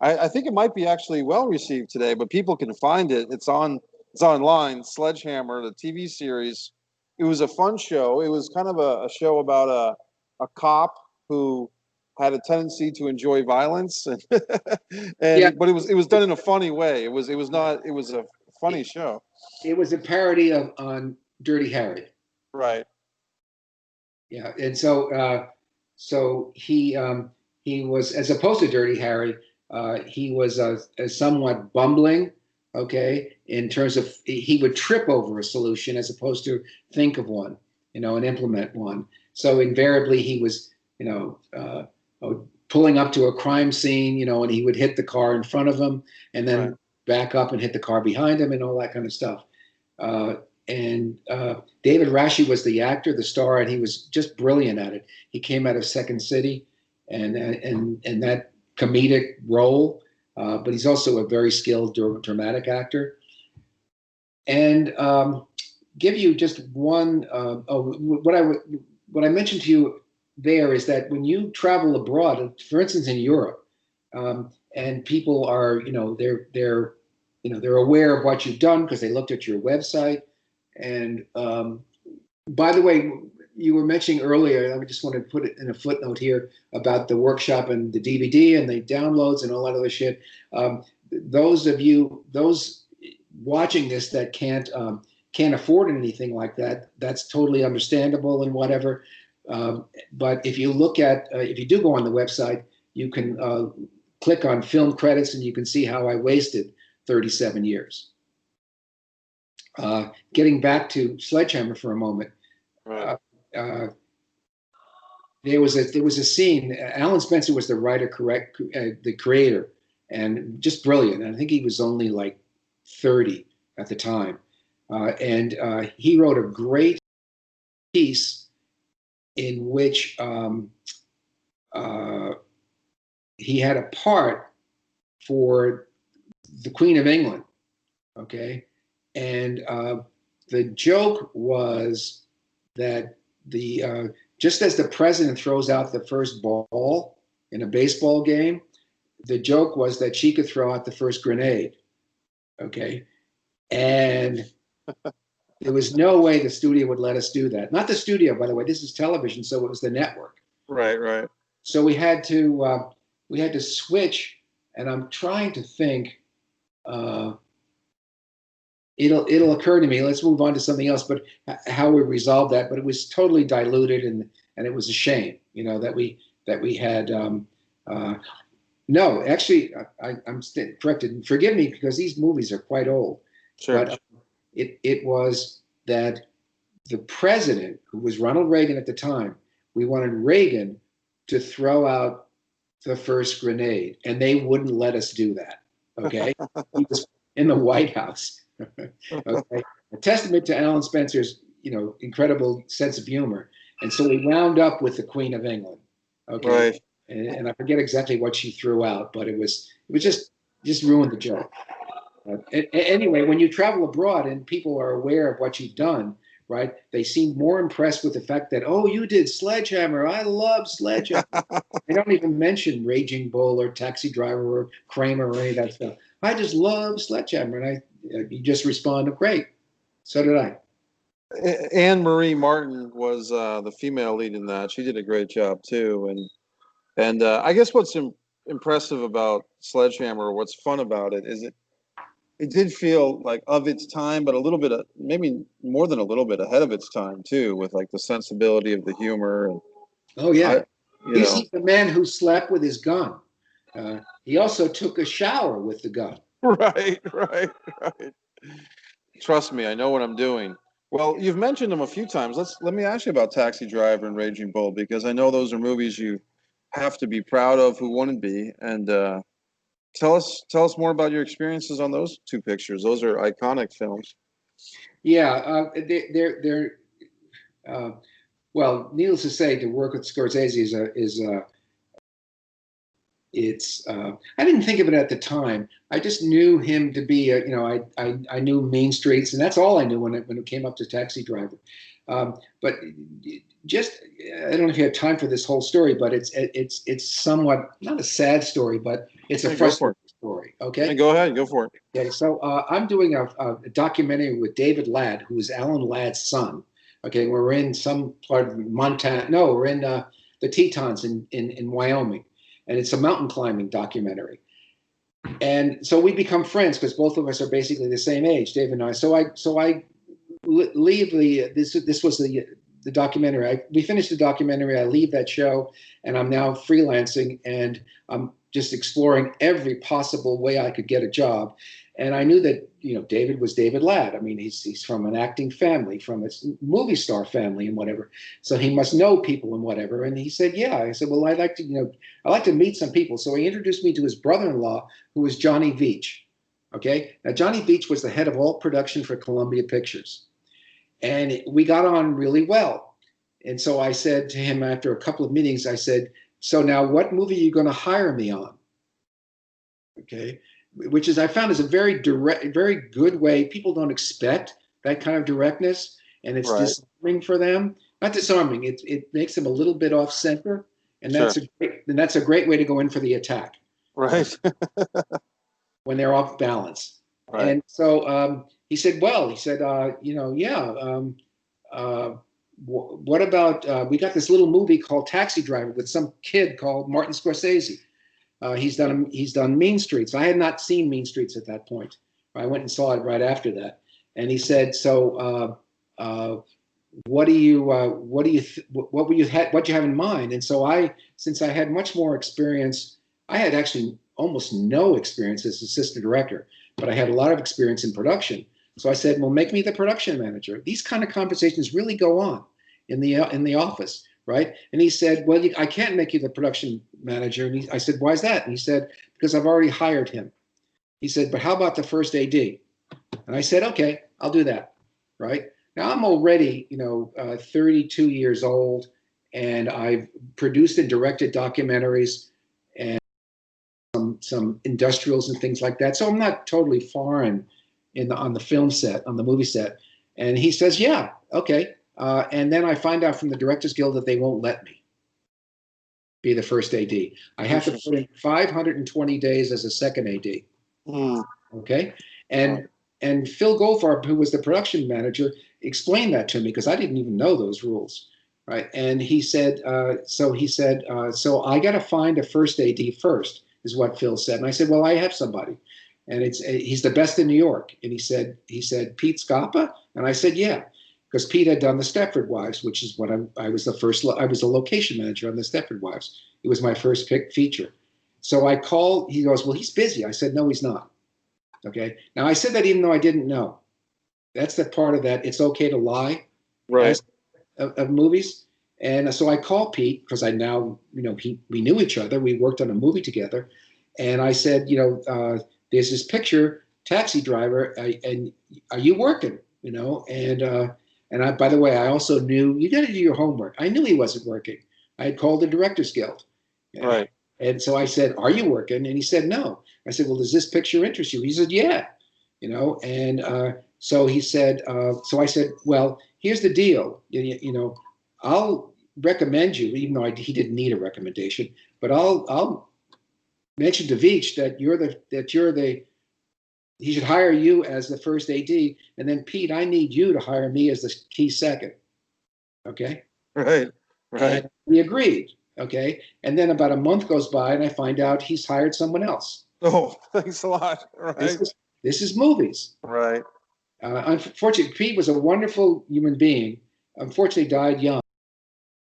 I think it might be actually well received today, but people can find it. It's online. Sledge Hammer, the TV series. It was a fun show. It was kind of a show about a cop who had a tendency to enjoy violence, and Yeah. but it was done in a funny way. It was a funny show. It was a parody on Dirty Harry. Right. Yeah, and so he was, as opposed to Dirty Harry, he was a somewhat bumbling, okay, in terms of he would trip over a solution as opposed to think of one, and implement one. So invariably he was, pulling up to a crime scene, and he would hit the car in front of him and then Right. back up and hit the car behind him and all that kind of stuff. David Rashi was the actor, the star, and he was just brilliant at it. He came out of Second City, and that comedic role, but he's also a very skilled dramatic actor. And give you just one. What I mentioned to you there is that when you travel abroad, for instance, in Europe, and people are, they're aware of what you've done because they looked at your website. And by the way, you were mentioning earlier, I just want to put it in a footnote here about the workshop and the DVD and the downloads and all that other shit. Those watching this that can't afford anything like that, that's totally understandable and whatever. But if you look at, if you do go on the website, you can click on film credits and you can see how I wasted 37 years. Getting back to Sledge Hammer for a moment, Right. there was a scene. Alan Spencer was the writer, the creator, and just brilliant. I think he was only like 30 at the time, and he wrote a great piece in which he had a part for the Queen of England. Okay. And the joke was that just as the president throws out the first ball, in a baseball game, the joke was that she could throw out the first grenade. Okay. And there was no way the studio would let us do that. Not the studio, by the way. This is television, so it was the network. Right, right. So we had to switch, and I'm trying to think. It'll occur to me. Let's move on to something else. But how we resolved that? But it was totally diluted, and it was a shame, that we had. No, actually, I'm corrected. Forgive me, because these movies are quite old. Sure. But it was that the president, who was Ronald Reagan at the time, we wanted Reagan to throw out the first grenade, and they wouldn't let us do that. Okay, he was in the White House. Okay, a testament to Alan Spencer's incredible sense of humor. And so we wound up with the Queen of England. Okay, right. And I forget exactly what she threw out, but it was just ruined the joke. Anyway, when you travel abroad and people are aware of what you've done, right, they seem more impressed with the fact that, oh, you did Sledge Hammer. I love Sledge Hammer. They don't even mention Raging Bull or Taxi Driver or Kramer or any of that stuff. I just love Sledge Hammer. And you just respond, oh, great. So did I. Anne Marie Martin was the female lead in that. She did a great job too. And I guess what's impressive about Sledgehammer, what's fun about it, is it did feel like of its time, but a little bit, maybe more than a little bit ahead of its time too, with like the sensibility of the humor. And oh yeah, he's the man who slept with his gun. He also took a shower with the gun. Right. Trust me, I know what I'm doing. Well, you've mentioned them a few times. Let me ask you about Taxi Driver and Raging Bull, because I know those are movies you have to be proud of. Who wouldn't be? And tell us more about your experiences on those two pictures. Those are iconic films. Yeah, they're well, needless to say, to work with Scorsese I didn't think of it at the time. I just knew him to be I knew Mean Streets, and that's all I knew when it came up to Taxi Driver. But just, I don't know if you have time for this whole story, but it's somewhat not a sad story, but it's a frustrating story. Okay, hey, go ahead, go for it. Okay, so I'm doing a documentary with David Ladd, who is Alan Ladd's son. Okay, we're in some part of Montana. No, we're in the Tetons in Wyoming. And it's a mountain climbing documentary. And so we become friends because both of us are basically the same age, Dave and I. So I leave this was the documentary. We finished the documentary. I leave that show, and I'm now freelancing, and I'm just exploring every possible way I could get a job. And I knew that David was David Ladd. I mean, he's from an acting family, from a movie star family, and whatever. So he must know people and whatever. And he said, "Yeah." I said, "Well, I'd like to meet some people." So he introduced me to his brother-in-law, who was Johnny Veach. Okay, now Johnny Veach was the head of all production for Columbia Pictures, and we got on really well. And so I said to him after a couple of meetings, I said, "So now, what movie are you going to hire me on?" Okay. Which I found is a very direct, very good way. People don't expect that kind of directness, and it's disarming for them. Not disarming; it makes them a little bit off center, and that's a great way to go in for the attack. Right. When they're off balance. Right. And so he said, what about we got this little movie called Taxi Driver with some kid called Martin Scorsese. He's done Mean Streets. I had not seen Mean Streets at that point. I went and saw it right after that. And he said, "So, what do you have in mind?" And so since I had much more experience, I had actually almost no experience as assistant director, but I had a lot of experience in production. So I said, "Well, make me the production manager." These kind of conversations really go on in the office. Right? And he said, "Well, I can't make you the production manager." And I said, "Why is that?" And he said, "Because I've already hired him." He said, "But how about the first AD?" And I said, "Okay, I'll do that." Right? Now I'm already, 32 years old, and I've produced and directed documentaries and some industrials and things like that. So I'm not totally foreign on the film set, on the movie set. And he says, "Yeah, okay." And then I find out from the Directors Guild that they won't let me. be the first AD. I have to put in 520 days as a second AD. Okay, and Phil Goldfarb, who was the production manager, explained that to me because I didn't even know those rules, right? And he said, so I got to find a first AD first, is what Phil said. And I said, well, I have somebody, and he's the best in New York. And he said Pete Scappa, and I said, yeah, because Pete had done the Stepford Wives, which is what I was the location manager on the Stepford Wives. It was my first feature. So I called. He goes, well, he's busy. I said, no, he's not. Okay. Now I said that even though I didn't know. That's the part of that. It's okay to lie, right? Of movies. And so I called Pete because I now, we knew each other. We worked on a movie together, and I said, there's this picture, taxi driver, and are you working? And I, by the way, I also knew you got to do your homework. I knew he wasn't working. I had called the Directors Guild, right? And so I said, are you working? And he said, no. I said, well, does this picture interest you? He said, yeah. And so he said, so I said, well, here's the deal. I'll recommend you, even though he didn't need a recommendation, but I'll mention to Veach that he should hire you as the first AD, and then Pete, I need you to hire me as the key second. Okay. Right. And we agreed. Okay. And then about a month goes by, and I find out he's hired someone else. Oh, thanks a lot. Right. This is movies. Right. Unfortunately, Pete was a wonderful human being. Unfortunately, died young.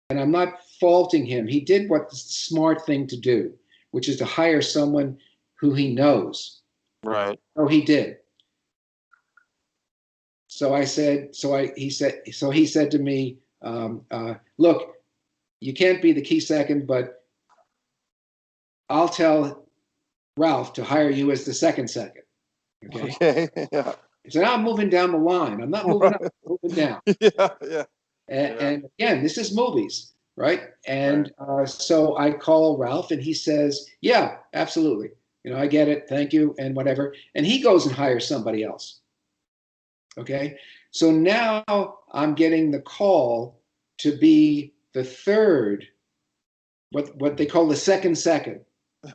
And I'm not faulting him. He did what's the smart thing to do, which is to hire someone who he knows. Right. So he did. So he said to me, look, you can't be the key second, but I'll tell Ralph to hire you as the second. Okay. Yeah. So now I'm moving down the line. I'm not moving up, I'm moving down. Yeah. And again, this is movies, right? And so I call Ralph, and he says, yeah, absolutely. I get it. Thank you. And whatever. And he goes and hires somebody else. Okay. So now I'm getting the call to be the third, what they call the second.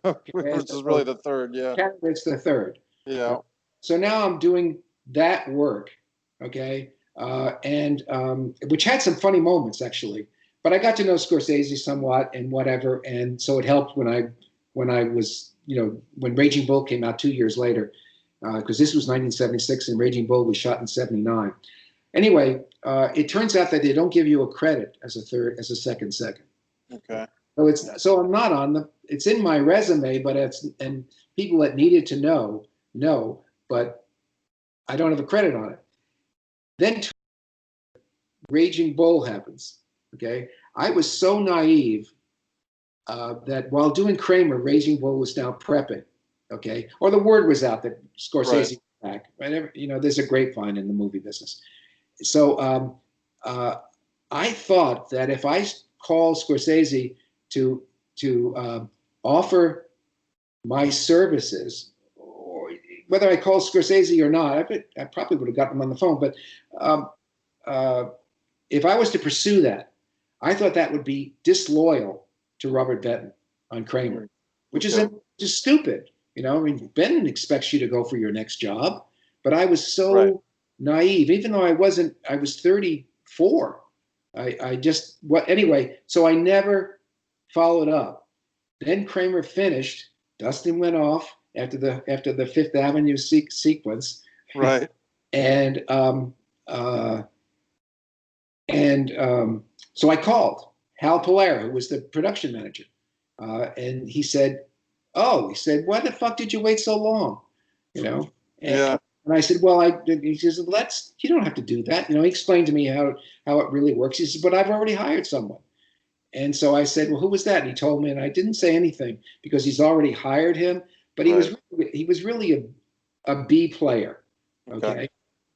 Okay. Which is really the third. Yeah. It's the third. Yeah. So now I'm doing that work. Okay. And which had some funny moments, actually. But I got to know Scorsese somewhat and whatever. And so it helped when I was, when Raging Bull came out 2 years later, because this was 1976 and Raging Bull was shot in 79. Anyway, it turns out that they don't give you a credit as a second. Okay. So I'm not on it's in my resume, but and people that needed to know, but I don't have a credit on it. Then Raging Bull happens. Okay. I was so naive that while doing Kramer, Raging Bull was now prepping. Okay. Or the word was out that Scorsese was back. Right? There's a grapevine in the movie business. So I thought that if I call Scorsese to offer my services, or whether I call Scorsese or not, I probably would have gotten him on the phone. But if I was to pursue that, I thought that would be disloyal to Robert Benton on Kramer, which is just stupid. Benton expects you to go for your next job, but I was so naive, even though I was 34. Anyway, so I never followed up. Then Kramer finished. Dustin went off after the Fifth Avenue sequence. Right. And so I called Hal Polera, who was the production manager. And he said, why the fuck did you wait so long? And I said, he says, you don't have to do that. He explained to me how it really works. He says, but I've already hired someone. And so I said, well, who was that? And he told me, and I didn't say anything because he's already hired him, but he was really a B player. Okay.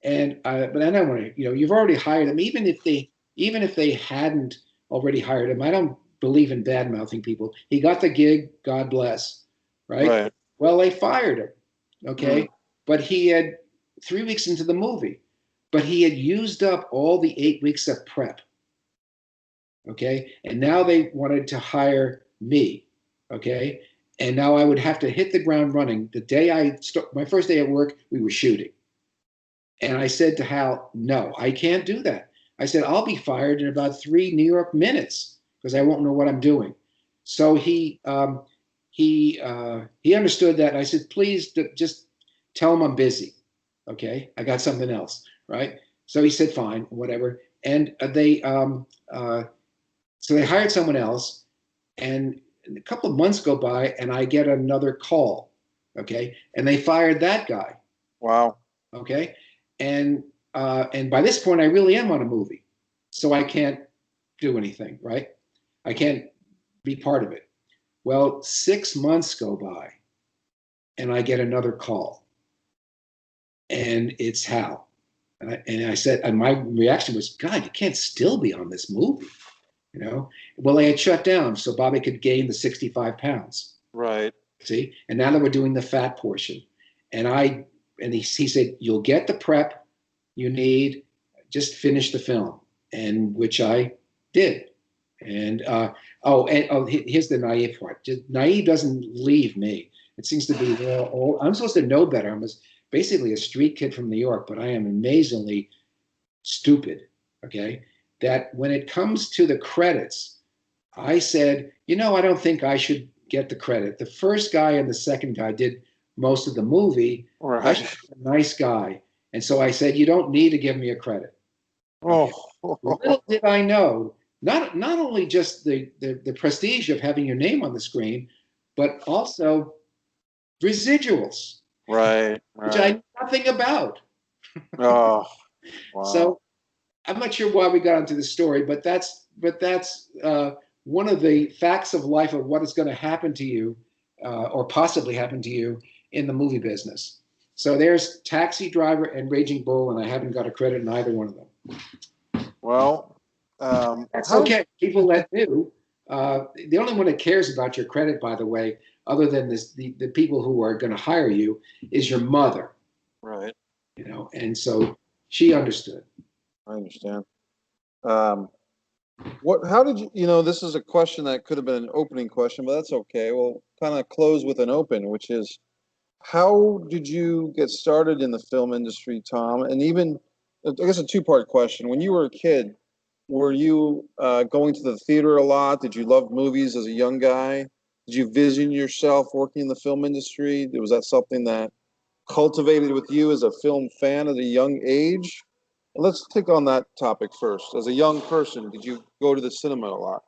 And, but I don't want to, you've already hired him. Even if they hadn't already hired him, I don't believe in bad mouthing people. He got the gig, God bless. Right. Well, they fired him. Okay. Mm-hmm. But he had 3 weeks into the movie, but he had used up all the 8 weeks of prep. Okay. And now they wanted to hire me, okay? And now I would have to hit the ground running. The day my first day at work, we were shooting. And I said to Hal, no, I can't do that. I said, I'll be fired in about 3 New York minutes because I won't know what I'm doing. So he understood that. And I said, please just tell him I'm busy. Okay, I got something else, right? So he said, fine, whatever. And so they hired someone else. And a couple of months go by and I get another call. Okay, and they fired that guy. Wow. Okay. And by this point, I really am on a movie, so I can't do anything, right? I can't be part of it. Well, 6 months go by, and I get another call, and it's Hal. And I said, and my reaction was, God, you can't still be on this movie, you know? Well, they had shut down, so Bobby could gain the 65 pounds. Right. See? And now that we're doing the fat portion, and he said, you'll get the prep you need, just finish the film, and which I did. And here's the naive part. Naive doesn't leave me. It seems to be, I'm supposed to know better. I'm basically a street kid from New York, but I am amazingly stupid, okay? That when it comes to the credits, I said, I don't think I should get the credit. The first guy and the second guy did most of the movie. Right. I should be a nice guy. And so I said, you don't need to give me a credit. Okay. Little did I know, not only just the prestige of having your name on the screen, but also residuals. Right. Which I knew nothing about. Oh, wow. So I'm not sure why we got into this story, but that's one of the facts of life of what is going to happen to you or possibly happen to you in the movie business. So there's Taxi Driver and Raging Bull, and I haven't got a credit in either one of them. Well, that's okay. People that do. The only one that cares about your credit, by the way, other than the people who are going to hire you, is your mother. Right. And so she understood. I understand. How did you, this is a question that could have been an opening question, but that's okay. We'll kind of close with an open, which is, how did you get started in the film industry, Tom? And even, I guess, a two-part question. When you were a kid, were you going to the theater a lot? Did you love movies as a young guy? Did you vision yourself working in the film industry? Was that something that cultivated with you as a film fan at a young age? Let's take on that topic first. As a young person, did you go to the cinema a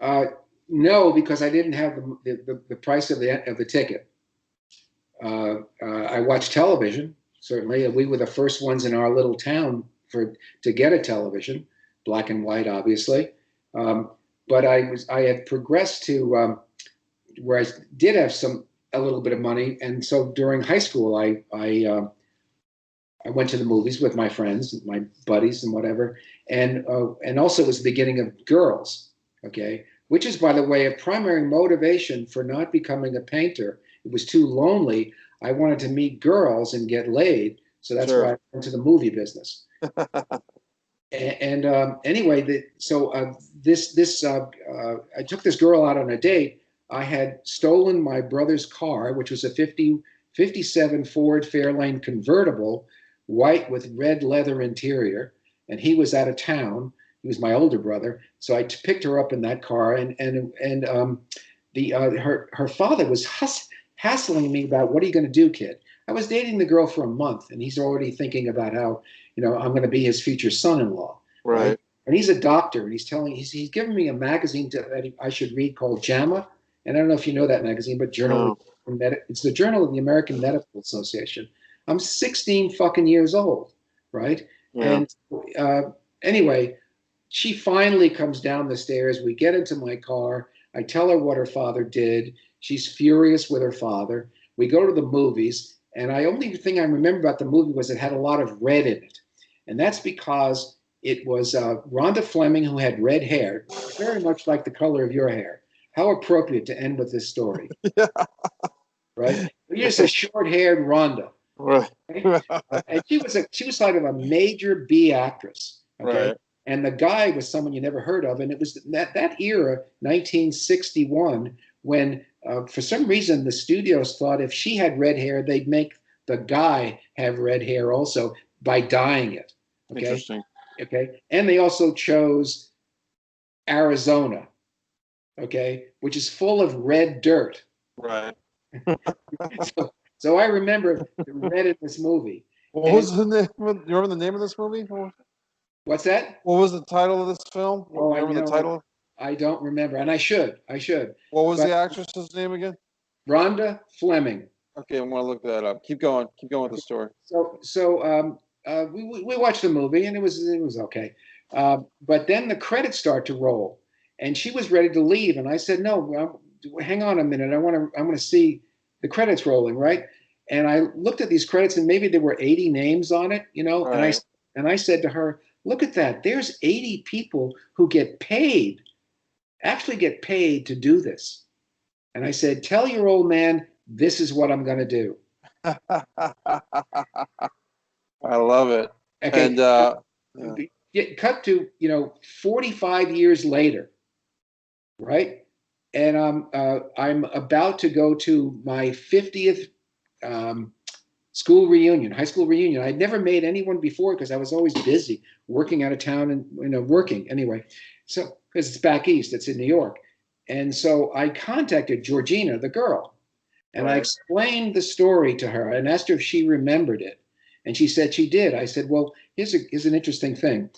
lot? No, because I didn't have the price of the ticket. I watched television, certainly. We were the first ones in our little town to get a television, black and white, obviously. But I had progressed to where I did have a little bit of money, and so during high school, I went to the movies with my friends, my buddies, and whatever, and also it was the beginning of Girls, okay, which is, by the way, a primary motivation for not becoming a painter. It was too lonely. I wanted to meet girls and get laid, so that's why I went to the movie business. Anyway, I took this girl out on a date. I had stolen my brother's car, which was a 57 Ford Fairlane convertible, white with red leather interior, and he was out of town. He was my older brother, so I picked her up in that car, and her father was hassling me about, what are you going to do, kid? I was dating the girl for a month, and he's already thinking about how, I'm going to be his future son-in-law. Right? And he's a doctor, and he's given me a magazine that I should read called JAMA. And I don't know if you know that magazine, but it's the Journal of the American Medical Association. I'm 16 fucking years old, right? Yeah. And anyway, she finally comes down the stairs. We get into my car. I tell her what her father did. She's furious with her father. We go to the movies, and the only thing I remember about the movie was it had a lot of red in it. And that's because it was Rhonda Fleming, who had red hair, very much like the color of your hair. How appropriate to end with this story. Yeah. Right? You're just a short-haired Rhonda. Right. And she was like a major B actress. Okay. Right. And the guy was someone you never heard of. And it was that era, 1961, when for some reason the studios thought if she had red hair, they'd make the guy have red hair also by dyeing it. Okay? Interesting. Okay. And they also chose Arizona, okay, which is full of red dirt. Right. So I remember the red in this movie. What was the name? You remember the name of this movie? What's that? What was the title of this film? Oh, You remember the title? I don't remember, and I should. What was the actress's name again? Rhonda Fleming. Okay, I'm gonna look that up. Keep going. Keep going with the story. So we watched the movie, and it was okay. But then the credits start to roll, and she was ready to leave, and I said, "No, hang on a minute. I want to see the credits rolling, right?" And I looked at these credits, and maybe there were 80 names on it, you know. Right. And I said to her, "Look at that. There's 80 people who actually get paid to do this." And I said, "Tell your old man this is what I'm going to do." I love it. Okay. And Cut to 45 years later, right? And I'm about to go to my 50th school reunion, high school reunion. I'd never made anyone before because I was always busy working out of town and working anyway. So because it's back east, it's in New York, and so I contacted Georgina, the girl, and Right. I explained the story to her and asked her if she remembered it, and she said she did. I said, "Well, here's an interesting thing.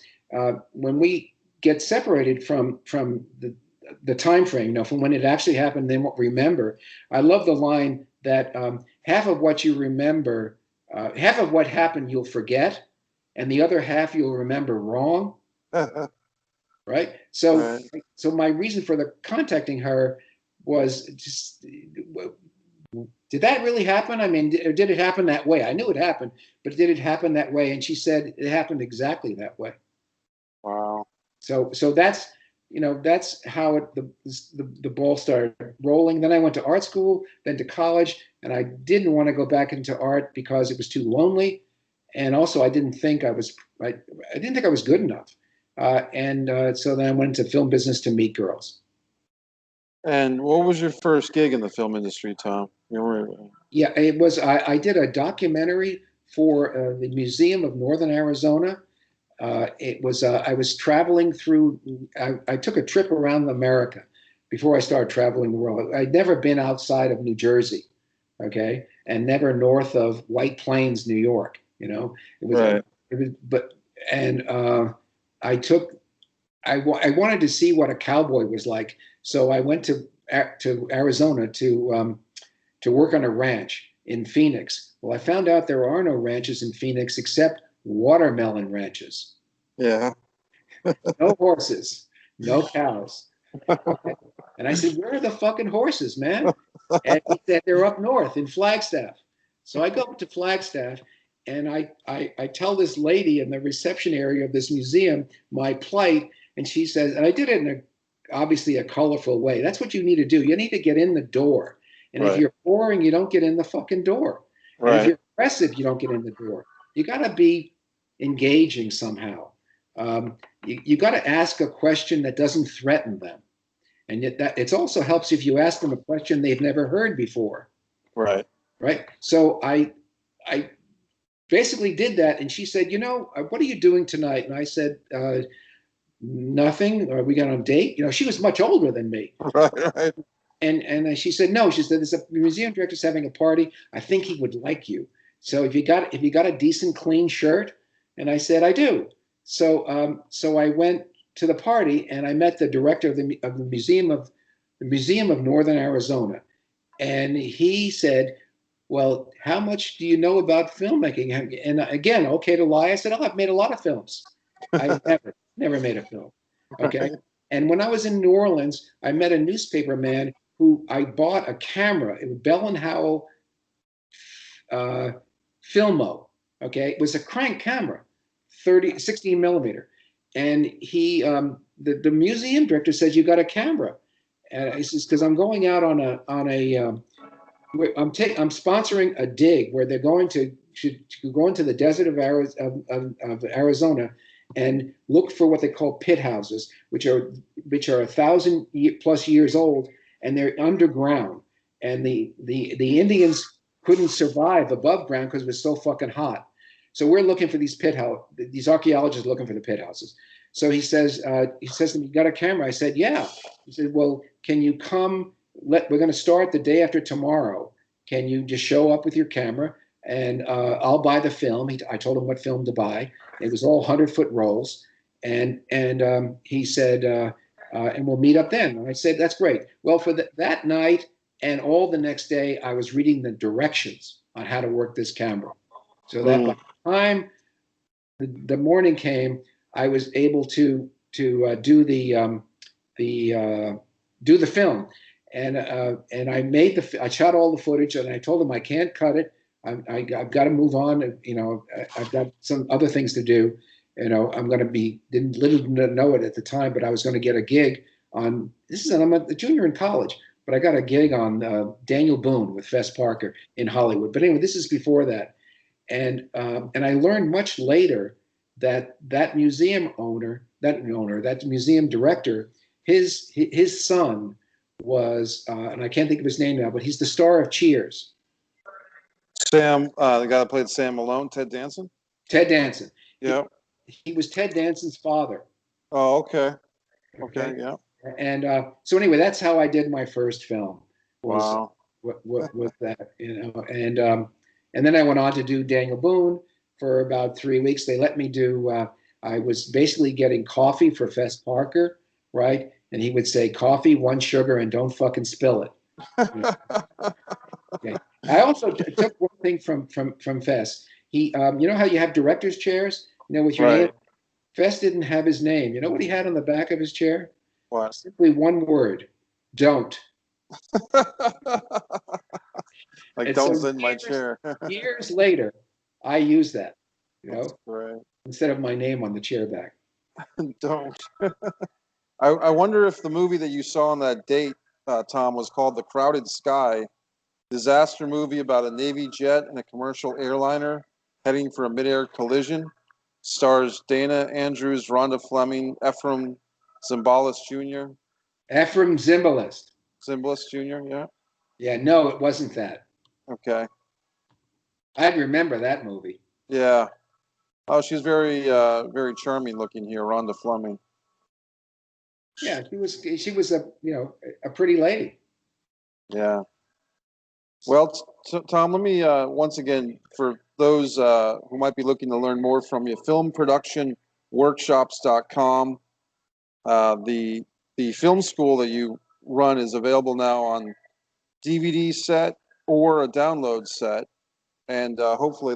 When we get separated from the time frame, from when it actually happened, then what we remember. I love the line that half of what you remember, half of what happened you'll forget, and the other half you'll remember wrong." Right? So my reason for contacting her was just, did that really happen? I mean, did it happen that way? I knew it happened, but did it happen that way? And she said it happened exactly that way. Wow. So that's that's how the ball started rolling. Then I went to art school, then to college, and I didn't want to go back into art because it was too lonely, and also I didn't think I was good enough. So then I went into film business to meet girls. And what was your first gig in the film industry, Tom? Yeah, it was. I did a documentary for the Museum of Northern Arizona. It was. I was traveling through. I took a trip around America before I started traveling the world. I'd never been outside of New Jersey, okay, and never north of White Plains, New York. It was. Right. It was. But and I wanted to see what a cowboy was like, so I went to Arizona to work on a ranch in Phoenix. Well, I found out there are no ranches in Phoenix except watermelon ranches. Yeah. No horses, no cows. And I said, "Where are the fucking horses, man?" And he said, "They're up north in Flagstaff." So I go up to Flagstaff, and I tell this lady in the reception area of this museum my plight, and she says, and I did it in obviously a colorful way. That's what you need to do. You need to get in the door. And if you're boring, you don't get in the fucking door. Right. And if you're aggressive, you don't get in the door. You got to be engaging somehow. You got to ask a question that doesn't threaten them. And yet it also helps if you ask them a question they've never heard before. Right. Right. So I basically did that. And she said, "What are you doing tonight?" And I said, "Nothing. Are we going on a date?" She was much older than me. Right. And she said, "No." She said, "There's a museum director's having a party. I think he would like you. So if you got a decent, clean shirt." And I said, "I do." So I went to the party and I met the director of the Museum of Northern Arizona, and he said, "Well, how much do you know about filmmaking?" And again, okay to lie, I said, "Oh, I've made a lot of films. I've never made a film." Okay. Right. And when I was in New Orleans, I met a newspaper man who I bought a camera. It was Bell and Howell Filmo. Okay. It was a crank camera, 16 millimeter. And he, the museum director says, "You got a camera?" And he says, "Because I'm going out on I'm sponsoring a dig where they're going to go into the desert of Arizona and look for what they call pit houses, which are 1,000+ years old, and they're underground. And the Indians couldn't survive above ground because it was so fucking hot. So we're looking for these pit house. These archaeologists are looking for the pit houses. So he says to me, "You got a camera?" I said, "Yeah." He said, "Well, can you come? We're going to start the day after tomorrow. Can you just show up with your camera, and I'll buy the film." I told him what film to buy. It was all 100-foot rolls, and he said, "And we'll meet up then." And I said, "That's great." Well, for that night and all the next day, I was reading the directions on how to work this camera, so that by the time the morning came, I was able to do the film, and I shot all the footage, and I told him I can't cut it. I've got to move on. I've got some other things to do. I'm going to didn't know it at the time, but I was going to get a gig on I'm a junior in college, but I got a gig on Daniel Boone with Fess Parker in Hollywood. But anyway, this is before that, and I learned much later that museum owner, that museum director, his son was, and I can't think of his name now, but he's the star of Cheers. Sam, the guy that played Sam Malone, Ted Danson? Ted Danson. Yeah. He was Ted Danson's father. Oh, okay. Okay, yeah. And so anyway, that's how I did my first film. Wow. With that, and then I went on to do Daniel Boone for about 3 weeks. They let me do, I was basically getting coffee for Fess Parker, right? And he would say, "Coffee, 1 sugar, and don't fucking spill it." Okay. I also took one thing from Fess. He, you know how you have director's chairs, with your name? Fess didn't have his name. You know what he had on the back of his chair? What? Simply one word: don't. Like, don't sit in my chair. Years later, I use that, That's great. instead of my name on the chair back. Don't. I wonder if the movie that you saw on that date, Tom, was called The Crowded Sky, disaster movie about a Navy jet and a commercial airliner heading for a midair collision. Stars Dana Andrews, Rhonda Fleming, Ephraim Zimbalist Jr. Ephraim Zimbalist. Zimbalist Jr., yeah? Yeah, no, it wasn't that. Okay. I'd remember that movie. Yeah. Oh, she's very, very charming looking here, Rhonda Fleming. Yeah, she was a pretty lady. Yeah. Well, Tom, let me once again, for those who might be looking to learn more from you, filmproductionworkshops.com. The film school that you run is available now on DVD set or a download set, and hopefully,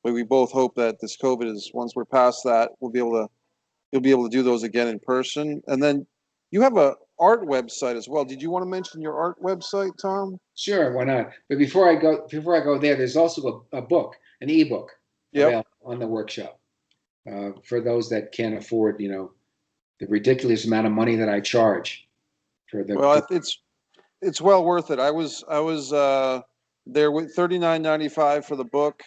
we both hope that this COVID is, once we're past that, you'll be able to do those again in person. And then you have a art website as well. Did you want to mention your art website, Tom? Sure, why not? But before I go there, there's also a book, an ebook, available on the workshop for those that can't afford, the ridiculous amount of money that I charge for the. Well, it's well worth it. I was there with $39.95 for the book,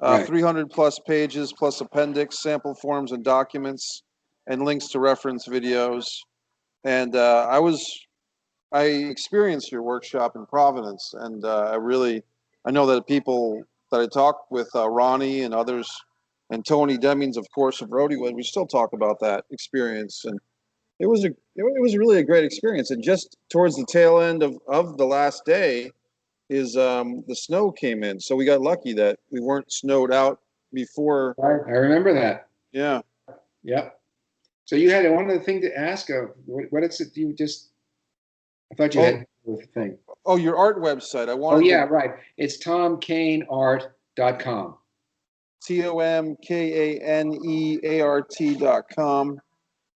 300 plus pages, plus appendix, sample forms and documents, and links to reference videos. And I experienced your workshop in Providence, and I know that people that I talked with, Ronnie and others, and Tony Demings, of course, of Rodywood, we still talk about that experience, and it was really a great experience. And just towards the tail end of the last day is the snow came in, so we got lucky that we weren't snowed out before. I remember that. Yeah. Yep. So you had one other thing to ask of. What is it? You just. I thought you had the thing. Oh, your art website. I wanted. Oh yeah, right. It's tomkaneart.com. TOMKANEART.com,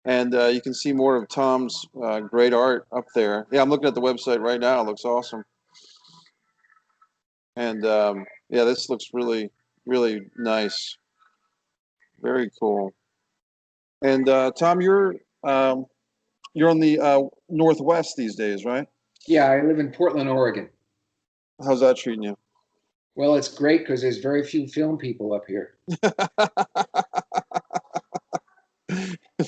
and you can see more of Tom's great art up there. Yeah, I'm looking at the website right now. It looks awesome. And yeah, this looks really, really nice. Very cool. And Tom, you're on the Northwest these days, right? Yeah, I live in Portland, Oregon. How's that treating you? Well, it's great because there's very few film people up here.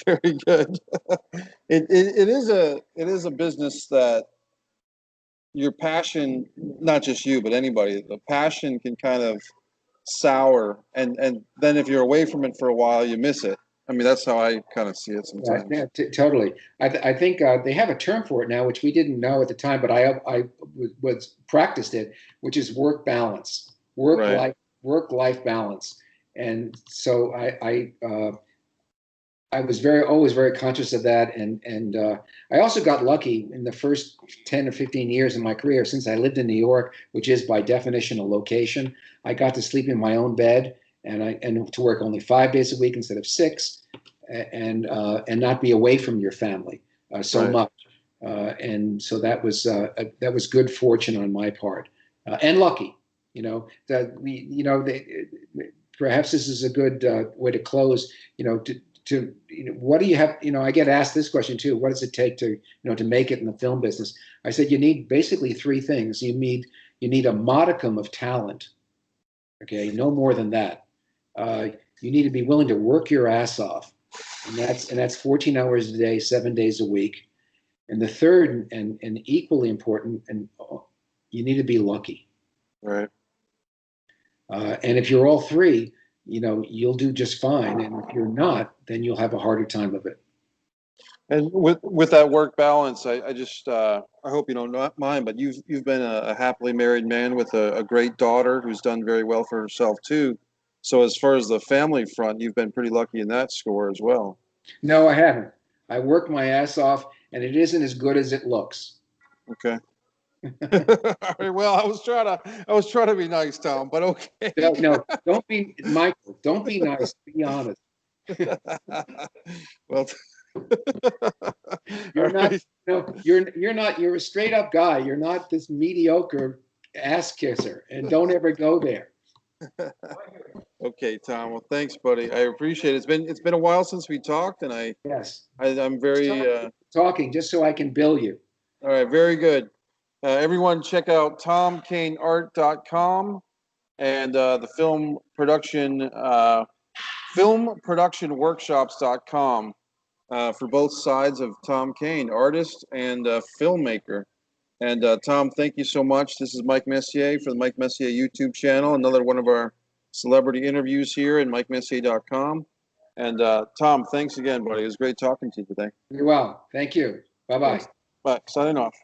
Very good. It is a business that your passion, not just you, but anybody, the passion can kind of sour, and then if you're away from it for a while, you miss it. I mean, that's how I kind of see it Yeah, sometimes. yeah, totally. I think they have a term for it now, which we didn't know at the time, but I was practiced it, which is work balance, Right. work life balance. And so I was always very conscious of that, and I also got lucky in the first 10 or 15 years of my career, since I lived in New York, which is by definition a location. I got to sleep in my own bed, and to work only 5 days a week instead of 6, and not be away from your family so Right. much. And so that was good fortune on my part, and lucky. Perhaps this is a good way to close. What do you have? I get asked this question too. What does it take to make it in the film business? I said you need basically 3 things. You need a modicum of talent. Okay, no more than that. You need to be willing to work your ass off, and that's 14 hours a day, 7 days a week. And the third and equally important, and you need to be lucky. Right. And if you're all 3, you'll do just fine. And if you're not, then you'll have a harder time of it. And with that work balance, I just I hope you don't mind, but you've been a happily married man with a great daughter who's done very well for herself too. So as far as the family front, you've been pretty lucky in that score as well. No, I haven't. I worked my ass off, and it isn't as good as it looks. Okay. All right. Well, I was trying to be nice, Tom, but okay. No, don't be Michael. Don't be nice. Be honest. Well, You're all not. right. You're not. You're a straight up guy. You're not this mediocre ass kisser. And don't ever go there. Okay, Tom. Well, thanks, buddy. I appreciate it. It's been a while since we talked, and Yes. I'm Just very talking just so I can bill you. all right. Very good. Everyone, check out tomkaneart.com and the filmproductionworkshops.com for both sides of Tom Kane, artist and filmmaker. And Tom, thank you so much. This is Mike Messier for the Mike Messier YouTube channel, another one of our celebrity interviews here at MikeMessier.com. And Tom, thanks again, buddy. It was great talking to you today. You're well. Thank you. Bye bye. Thanks. Bye. Signing off.